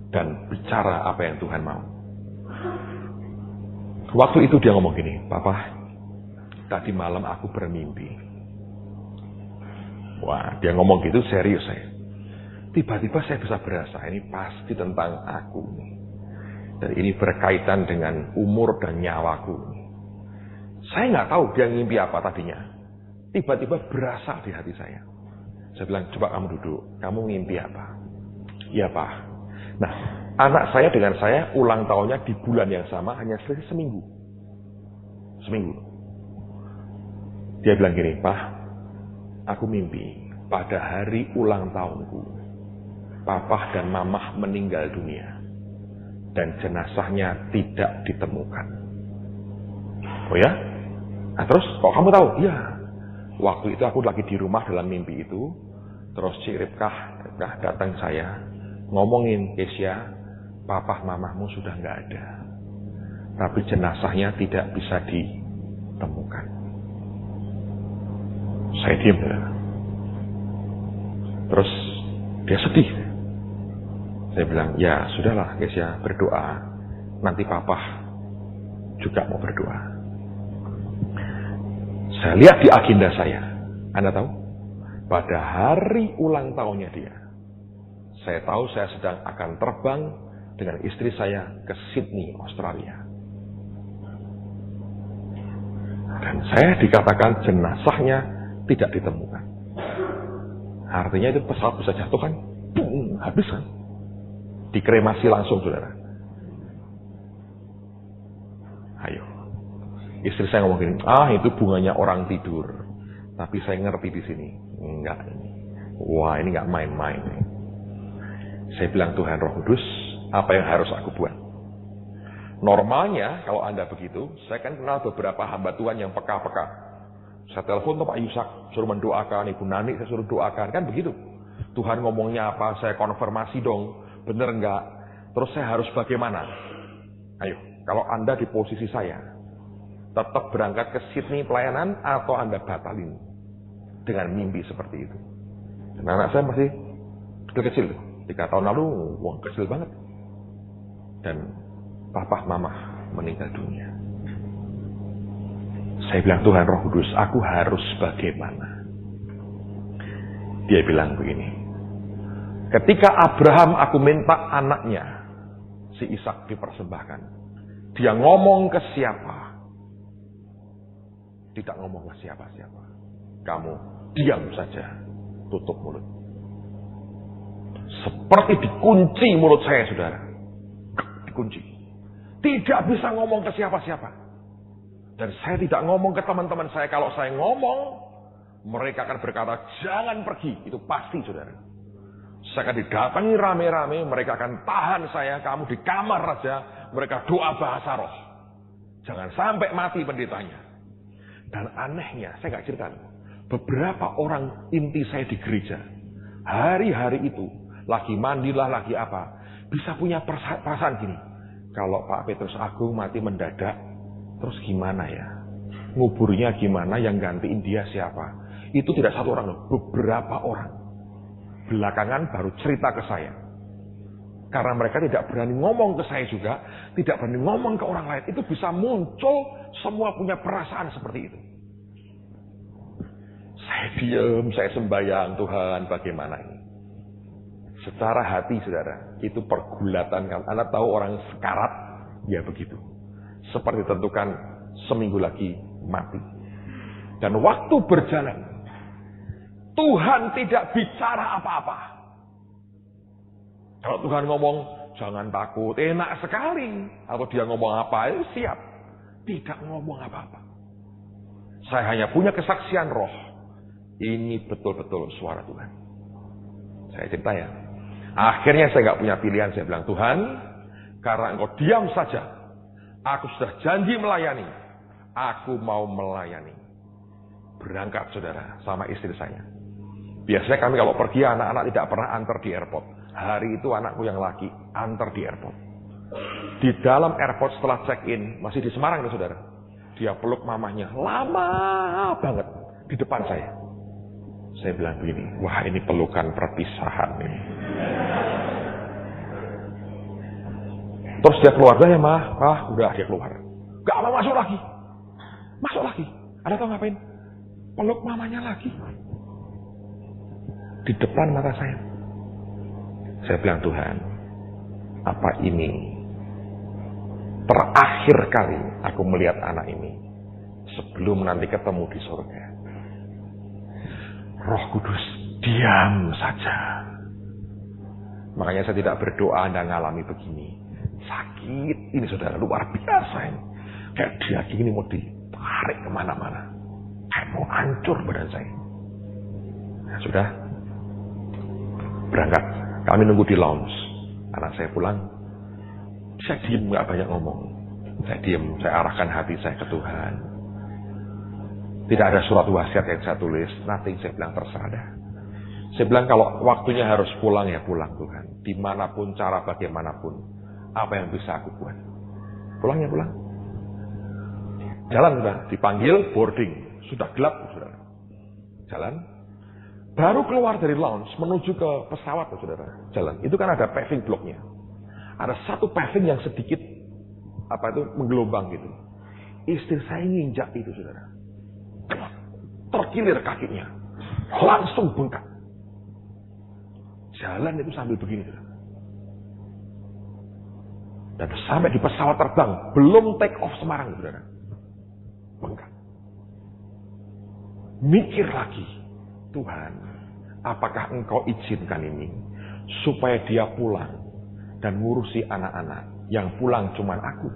Dan bicara apa yang Tuhan mau. Waktu itu dia ngomong gini, Papa, tadi malam aku bermimpi. Wah, dia ngomong gitu serius saya. Tiba-tiba saya bisa berasa, ini pasti tentang aku. Dan ini berkaitan dengan umur dan nyawaku. Saya nggak tahu dia ngimpi apa tadinya. Tiba-tiba berasa di hati saya. Saya bilang, coba kamu duduk. Kamu ngimpi apa? Ya, Pak. Nah, anak saya dengan saya ulang tahunnya di bulan yang sama, hanya selisih seminggu. Dia bilang gini, Pak, aku mimpi pada hari ulang tahunku, Papa dan Mama meninggal dunia. Dan jenazahnya tidak ditemukan. Oh ya? Nah terus, kok kamu tahu? Iya. Waktu itu aku lagi di rumah dalam mimpi itu. Terus si Ribkah datang saya. Ngomongin, Kesia, Papa Mamamu sudah nggak ada. Tapi jenazahnya tidak bisa ditemukan. Saya diam. Terus dia sedih. Saya bilang, ya sudahlah Kesia, berdoa. Nanti Papa juga mau berdoa. Saya lihat di agenda saya. Anda tahu? Pada hari ulang tahunnya dia. Saya tahu saya sedang akan terbang dengan istri saya ke Sydney, Australia. Dan saya dikatakan jenazahnya tidak ditemukan. Artinya itu pesawat bisa jatuh kan? Habis kan? Dikremasi langsung, saudara. Ayo. Istri saya ngomong gini, itu bunganya orang tidur. Tapi saya ngerti di sini. Enggak. Wah, ini enggak main-main. Saya bilang, Tuhan Roh Kudus, apa yang harus aku buat? Normalnya, kalau Anda begitu, saya kan kenal beberapa hamba Tuhan yang peka-peka. Saya telepon ke Pak Yusak, suruh mendoakan, Ibu Nani saya suruh doakan. Kan begitu. Tuhan ngomongnya apa, saya konfirmasi dong. Bener enggak? Terus saya harus bagaimana? Ayo, kalau Anda di posisi saya, tetap berangkat ke Sydney pelayanan atau Anda batalin dengan mimpi seperti itu? Dan anak saya masih kecil. 3 tahun lalu, wah kecil banget. Dan Papa Mama meninggal dunia. Saya bilang, Tuhan Roh Kudus, aku harus bagaimana? Dia bilang begini, Ketika Abraham aku minta anaknya, si Ishak dipersembahkan. Dia ngomong ke siapa? Tidak ngomong ke siapa-siapa. Kamu diam saja, tutup mulut. Seperti dikunci mulut saya, saudara. Dikunci. Tidak bisa ngomong ke siapa-siapa. Dan saya tidak ngomong ke teman-teman saya. Kalau saya ngomong, mereka akan berkata, jangan pergi. Itu pasti, saudara. Saya akan didatangi rame-rame. Mereka akan tahan saya. Kamu di kamar saja. Mereka doa bahasa roh. Jangan sampai mati pendetanya. Dan anehnya, saya nggak cerita. Beberapa orang inti saya di gereja. Hari-hari itu. Lagi mandilah, lagi apa. Bisa punya perasaan gini. Kalau Pak Petrus Agung mati mendadak. Terus gimana ya? Nguburnya gimana, yang gantiin dia siapa? Itu tidak satu orang loh, beberapa orang. Belakangan baru cerita ke saya. Karena mereka tidak berani ngomong ke saya juga, tidak berani ngomong ke orang lain. Itu bisa muncul, semua punya perasaan seperti itu. Saya diam, saya sembahyang, Tuhan bagaimana ini? Secara hati, saudara, itu pergulatan. Anda tahu orang sekarat, ya begitu. Seperti ditentukan seminggu lagi mati. Dan waktu berjalan, Tuhan tidak bicara apa-apa. Kalau Tuhan ngomong, jangan takut, enak sekali. Atau dia ngomong apa, siap. Tidak ngomong apa-apa. Saya hanya punya kesaksian roh. Ini betul-betul suara Tuhan. Saya cerita ya. Akhirnya saya nggak punya pilihan. Saya bilang, Tuhan, karena Engkau diam saja. Aku sudah janji melayani. Aku mau melayani. Berangkat, saudara, sama istri saya. Biasanya kami kalau pergi, anak-anak tidak pernah antar di airport. Hari itu anakku yang laki antar di airport. Di dalam airport setelah check-in, masih di Semarang nih, saudara. Dia peluk mamahnya, lama banget di depan saya. Saya bilang begini, wah ini pelukan perpisahan ini. Terus dia keluar, ya mah, udah dia keluar. Gak mau masuk lagi. Masuk lagi. Ada tahu ngapain? Peluk mamanya lagi. Di depan mata saya. Saya bilang, Tuhan, apa ini terakhir kali aku melihat anak ini sebelum nanti ketemu di surga? Roh Kudus, diam saja. Makanya saya tidak berdoa Anda ngalami begini. Sakit ini, saudara, luar biasa ini. Kayak daging ini mau ditarik kemana-mana. Kayak mau hancur badan saya. Nah, sudah berangkat. Kami nunggu di lounge. Anak saya pulang. Saya diam, gak banyak ngomong. Saya diam, saya arahkan hati saya ke Tuhan. Tidak ada surat wasiat yang saya tulis. Nothing, saya bilang terserah dah. Saya bilang kalau waktunya harus pulang, ya pulang Tuhan. Dimanapun, cara bagaimanapun. Apa yang bisa aku buat. Pulang ya pulang. Jalan sudah, dipanggil boarding. Sudah gelap, saudara. Jalan. Baru keluar dari lounge menuju ke pesawat, saudara. Jalan. Itu kan ada paving blocknya. Ada satu paving yang sedikit menggelombang gitu. Istri saya nginjak itu, saudara. Terkilir kakinya. Langsung bengkak. Jalan itu sambil begini, saudara. Dan sampai di pesawat terbang, belum take off Semarang, saudara. Bengkak. Mikir lagi, Tuhan, apakah Engkau izinkan ini supaya dia pulang dan ngurusi anak-anak, yang pulang cuman aku?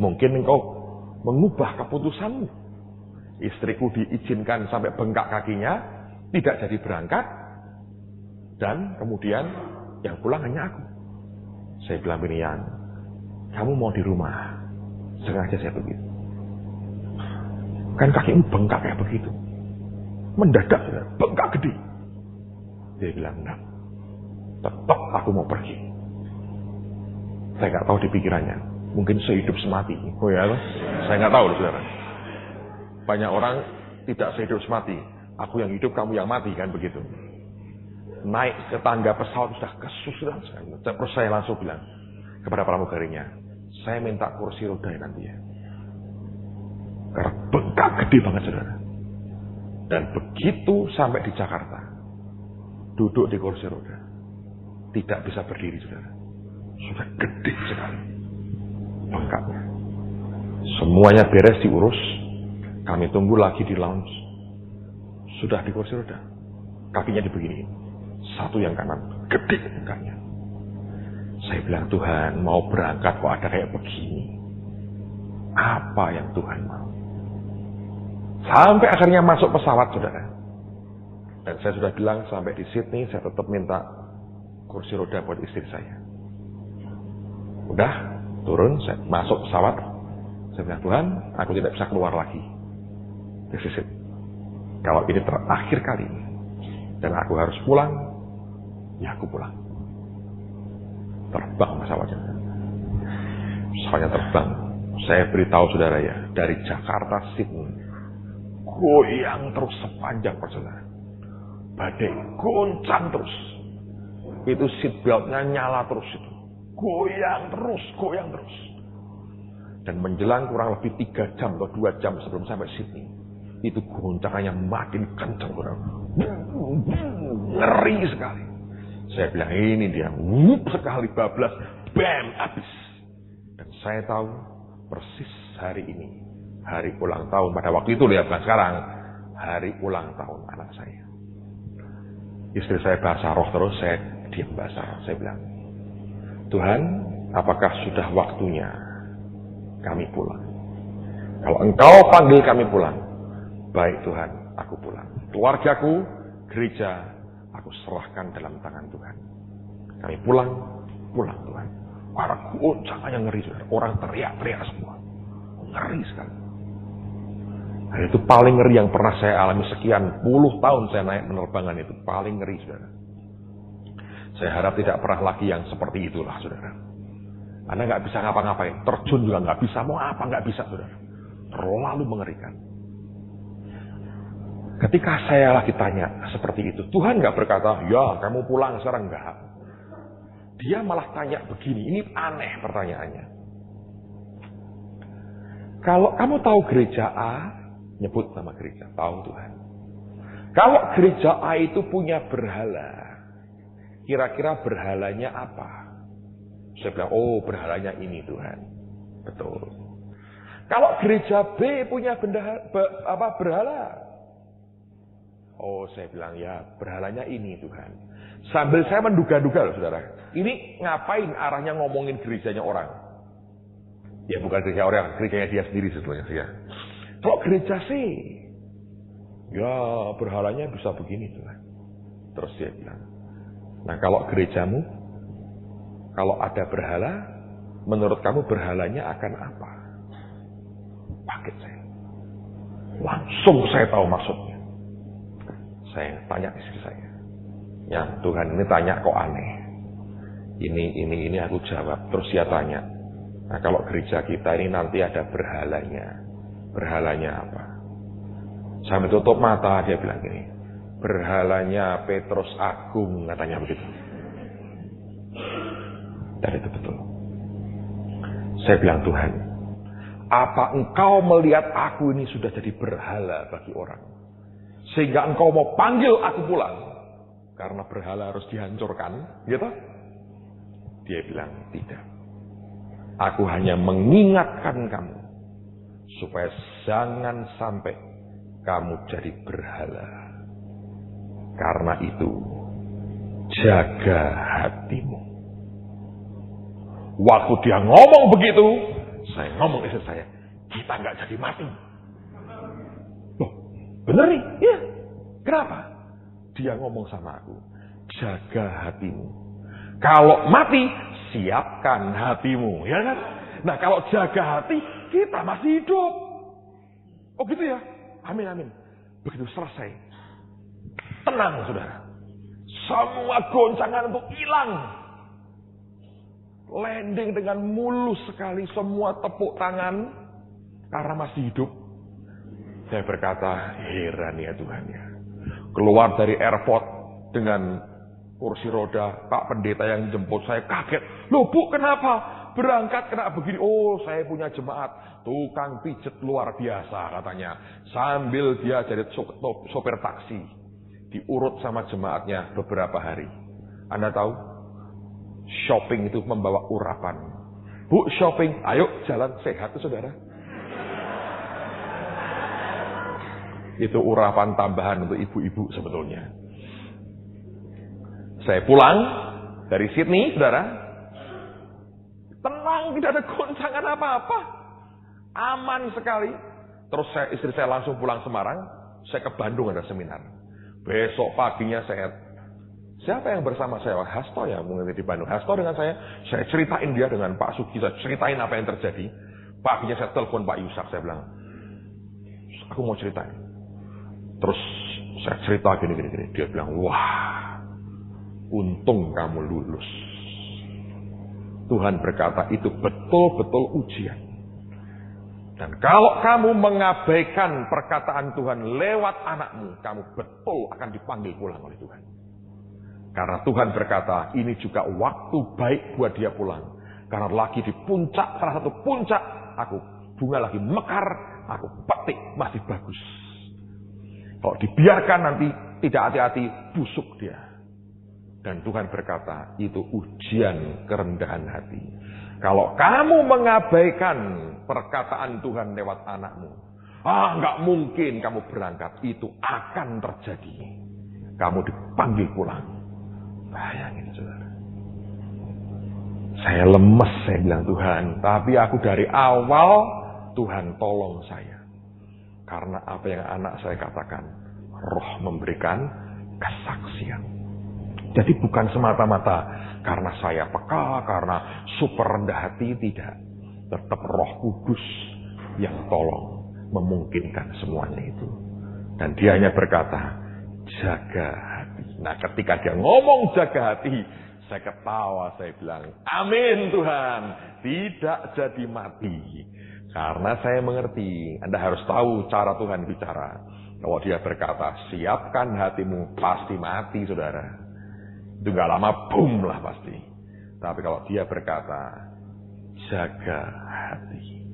Mungkin Engkau mengubah keputusanmu. Istriku diizinkan sampai bengkak kakinya, tidak jadi berangkat, dan kemudian yang pulang hanya aku. Saya bilang begini, Yan, kamu mau di rumah, sengaja saya begitu. Kan kakimu bengkak kayak begitu. Mendadak, bengkak gede. Dia bilang, enggak. Tetap aku mau pergi. Saya nggak tahu di pikirannya. Mungkin sehidup semati. Oh ya, saya nggak tahu, saudara. Banyak orang tidak sehidup semati. Aku yang hidup, kamu yang mati, kan begitu. Naik ke tangga pesawat sudah kesusahan sekali. Terus saya langsung bilang kepada pramugarinya, saya minta kursi roda nanti ya. Karena bengkak gede banget, saudara. Dan begitu sampai di Jakarta, duduk di kursi roda. Tidak bisa berdiri, saudara. Sudah gede sekali. Lengkapnya. Semuanya beres diurus. Kami tunggu lagi di lounge. Sudah di kursi roda. Kakinya dibegini. Satu yang kanan. Gede mukanya. Saya bilang, Tuhan mau berangkat kok ada kayak begini. Apa yang Tuhan mau? Sampai akhirnya masuk pesawat, saudara. Dan saya sudah bilang sampai di Sydney saya tetap minta kursi roda buat istri saya. Udah turun, saya masuk pesawat. Saya bilang, Tuhan, aku tidak bisa keluar lagi. This is it. Kalau ini terakhir kali dan aku harus pulang, ya aku pulang. Terbang pesawatnya. Pesawatnya terbang. Saya beritahu saudara ya, dari Jakarta Sydney, goyang terus sepanjang perjalanan. Badai goncang terus. Itu seatbeltnya nyala terus itu. Goyang terus. Dan menjelang kurang lebih 3 jam atau 2 jam sebelum sampai Sydney, itu goncangannya makin kencang. Ngeri sekali. Saya bilang, ini dia. Wup sekali bablas. Bam, habis. Dan saya tahu persis hari ini. Hari ulang tahun. Pada waktu itu, lihat bukan sekarang. Hari ulang tahun anak saya. Istri saya bahasa roh terus. Saya diam bahasa roh. Saya bilang, Tuhan, apakah sudah waktunya kami pulang? Kalau Engkau panggil kami pulang, baik Tuhan, aku pulang. Keluargaku, gereja, aku serahkan dalam tangan Tuhan. Kami pulang Tuhan. Para goncangannya ngeri, saudara. Orang teriak-teriak semua. Ngeri sekali. Nah, itu paling ngeri yang pernah saya alami sekian puluh tahun saya naik penerbangan itu. Paling ngeri, saudara. Saya harap tidak pernah lagi yang seperti itulah, saudara. Anda nggak bisa ngapa-ngapain. Terjun juga nggak bisa. Mau apa nggak bisa, saudara. Terlalu mengerikan. Ketika saya lagi tanya seperti itu, Tuhan nggak berkata, ya kamu pulang sekarang, enggak. Dia malah tanya begini, ini aneh pertanyaannya. Kalau kamu tahu gereja A, nyebut nama gereja, tahu Tuhan. Kalau gereja A itu punya berhala, kira-kira berhalanya apa? Saya bilang, oh berhalanya ini Tuhan. Betul. Kalau gereja B punya berhala, oh saya bilang, ya berhalanya ini Tuhan. Sambil saya menduga-duga loh saudara. Ini ngapain arahnya ngomongin gerejanya orang? Ya bukan gereja orang, gerejanya dia sendiri sebetulnya. Ya. Kalau gereja C, ya berhalanya bisa begini Tuhan. Terus dia bilang, nah kalau gerejamu, kalau ada berhala, menurut kamu berhalanya akan apa? Paket saya. Langsung saya tahu maksudnya. Saya tanya istri saya. Ya Tuhan ini tanya kok aneh. Ini aku jawab. Terus dia tanya. Nah kalau gereja kita ini nanti ada berhalanya. Berhalanya apa? Sambil tutup mata dia bilang gini. Berhalanya Petrus Agung, katanya begitu. Dan itu betul. Saya bilang, Tuhan, apa Engkau melihat aku ini sudah jadi berhala bagi orang? Sehingga Engkau mau panggil aku pulang? Karena berhala harus dihancurkan, gitu? Dia bilang, tidak. Aku hanya mengingatkan kamu, supaya jangan sampai kamu jadi berhala. Karena itu, jaga hatimu. Waktu dia ngomong begitu, saya ngomong istri saya, kita nggak jadi mati. Loh, bener nih? Iya. Kenapa? Dia ngomong sama aku, jaga hatimu. Kalau mati, siapkan hatimu, ya kan? Nah, kalau jaga hati, kita masih hidup. Oh gitu ya? Amin, amin. Begitu selesai, tenang saudara. Semua goncangan itu hilang. Landing dengan mulus sekali, semua tepuk tangan karena masih hidup. Saya berkata, heran ya Tuhan ya. Keluar dari airport dengan kursi roda, Pak Pendeta yang jemput saya kaget. Loh Bu, kenapa? Berangkat kena begini. Oh, saya punya jemaat. Tukang pijet luar biasa katanya. Sambil dia jadi sopir taksi. diurut sama jemaatnya beberapa hari. Anda tahu, shopping itu membawa urapan. Bu, shopping, ayo jalan sehat tuh saudara. Itu urapan tambahan untuk ibu-ibu sebetulnya. Saya pulang dari Sydney, saudara. Tenang, tidak ada goncangan apa-apa. Aman sekali. Terus istri saya langsung pulang Semarang. Saya ke Bandung ada seminar. Besok paginya siapa yang bersama saya? Hasto ya, mungkin di Bandung. Hasto dengan saya ceritain dia dengan Pak Sugi, saya ceritain apa yang terjadi. Paginya saya telepon Pak Yusak, saya bilang, aku mau ceritain. Terus saya cerita gini. Dia bilang, wah, untung kamu lulus. Tuhan berkata itu betul-betul ujian. Dan kalau kamu mengabaikan perkataan Tuhan lewat anakmu, kamu betul akan dipanggil pulang oleh Tuhan. Karena Tuhan berkata, ini juga waktu baik buat dia pulang. Karena lagi di puncak, salah satu puncak, bunga lagi mekar, aku petik, masih bagus. Kalau dibiarkan nanti tidak hati-hati, busuk dia. Dan Tuhan berkata, itu ujian kerendahan hati. Kalau kamu mengabaikan perkataan Tuhan lewat anakmu, nggak mungkin kamu berangkat, itu akan terjadi. Kamu dipanggil pulang. Bayangin saudara. Saya lemes, saya bilang Tuhan, tapi aku dari awal Tuhan tolong saya. Karena apa yang anak saya katakan, Roh memberikan kesaksian. Jadi bukan semata-mata karena saya peka, karena super rendah hati, tidak. Tetap Roh Kudus yang tolong memungkinkan semuanya itu. Dan dia hanya berkata, jaga hati. Nah ketika dia ngomong jaga hati, saya ketawa, saya bilang, amin Tuhan, tidak jadi mati. Karena saya mengerti, Anda harus tahu cara Tuhan bicara. Kalau dia berkata, siapkan hatimu, pasti mati saudara. Itu gak lama, boom lah pasti. Tapi kalau dia berkata, jaga hati.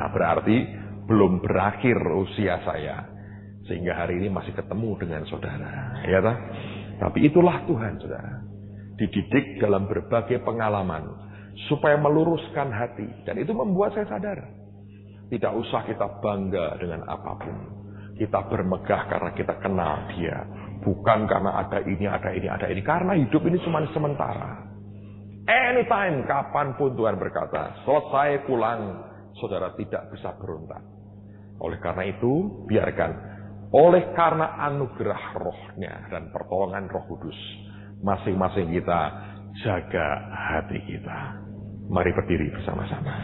Berarti belum berakhir usia saya. Sehingga hari ini masih ketemu dengan saudara. Ya tak? Tapi itulah Tuhan saudara. Dididik dalam berbagai pengalaman. Supaya meluruskan hati. Dan itu membuat saya sadar. Tidak usah kita bangga dengan apapun. Kita bermegah karena kita kenal dia. Bukan karena ada ini. Karena hidup ini cuma sementara. Anytime, kapanpun Tuhan berkata, selesai pulang, saudara tidak bisa berontak. Oleh karena itu, biarkan. Oleh karena anugerah rohnya dan pertolongan Roh Kudus, masing-masing kita jaga hati kita. Mari berdiri bersama-sama.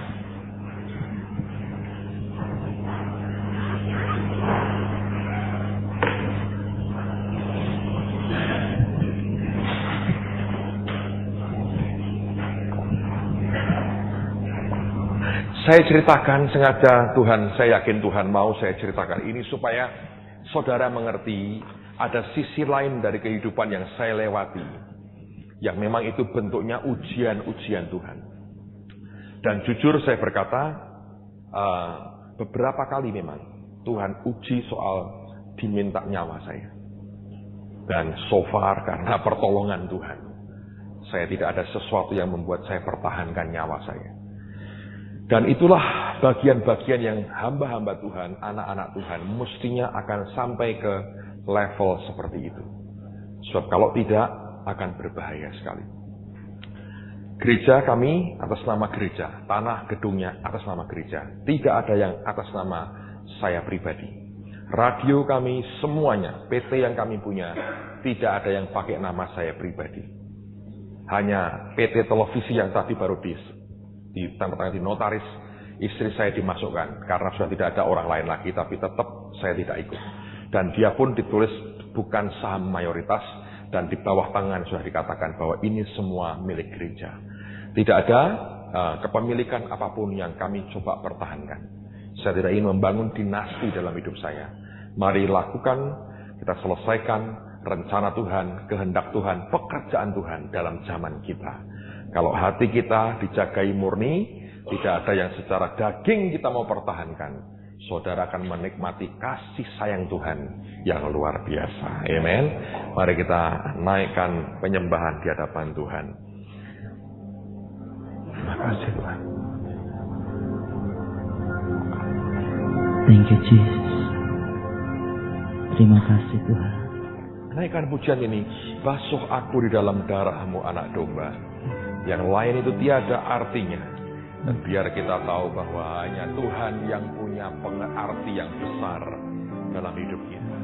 Saya ceritakan sengaja Tuhan, saya yakin Tuhan mau saya ceritakan ini supaya saudara mengerti ada sisi lain dari kehidupan yang saya lewati. Yang memang itu bentuknya ujian-ujian Tuhan. Dan jujur saya berkata, beberapa kali memang Tuhan uji soal diminta nyawa saya. Dan so far karena pertolongan Tuhan, saya tidak ada sesuatu yang membuat saya pertahankan nyawa saya. Dan itulah bagian-bagian yang hamba-hamba Tuhan, anak-anak Tuhan, mestinya akan sampai ke level seperti itu. Sebab kalau tidak, akan berbahaya sekali. Gereja kami atas nama gereja, tanah gedungnya atas nama gereja. Tidak ada yang atas nama saya pribadi. Radio kami semuanya, PT yang kami punya, tidak ada yang pakai nama saya pribadi. Hanya PT televisi yang tadi baru ditandatangani di notaris, istri saya dimasukkan karena sudah tidak ada orang lain lagi, tapi tetap saya tidak ikut. Dan dia pun ditulis bukan saham mayoritas, dan di bawah tangan sudah dikatakan bahwa ini semua milik gereja. Tidak ada kepemilikan apapun yang kami coba pertahankan. Saya tidak ingin membangun dinasti dalam hidup saya. Mari lakukan, kita selesaikan rencana Tuhan, kehendak Tuhan, pekerjaan Tuhan dalam zaman kita. Kalau hati kita dijagai murni, tidak ada yang secara daging kita mau pertahankan. saudara akan menikmati kasih sayang Tuhan yang luar biasa. Amen. Mari kita naikkan penyembahan di hadapan Tuhan. Terima kasih Tuhan. Thank you Jesus. Terima kasih Tuhan. Naikkan pujian ini, basuh aku di dalam darah-Mu anak domba. Yang lain itu tiada artinya. Dan biar kita tahu bahwa hanya Tuhan yang punya pengerti yang besar dalam hidup kita.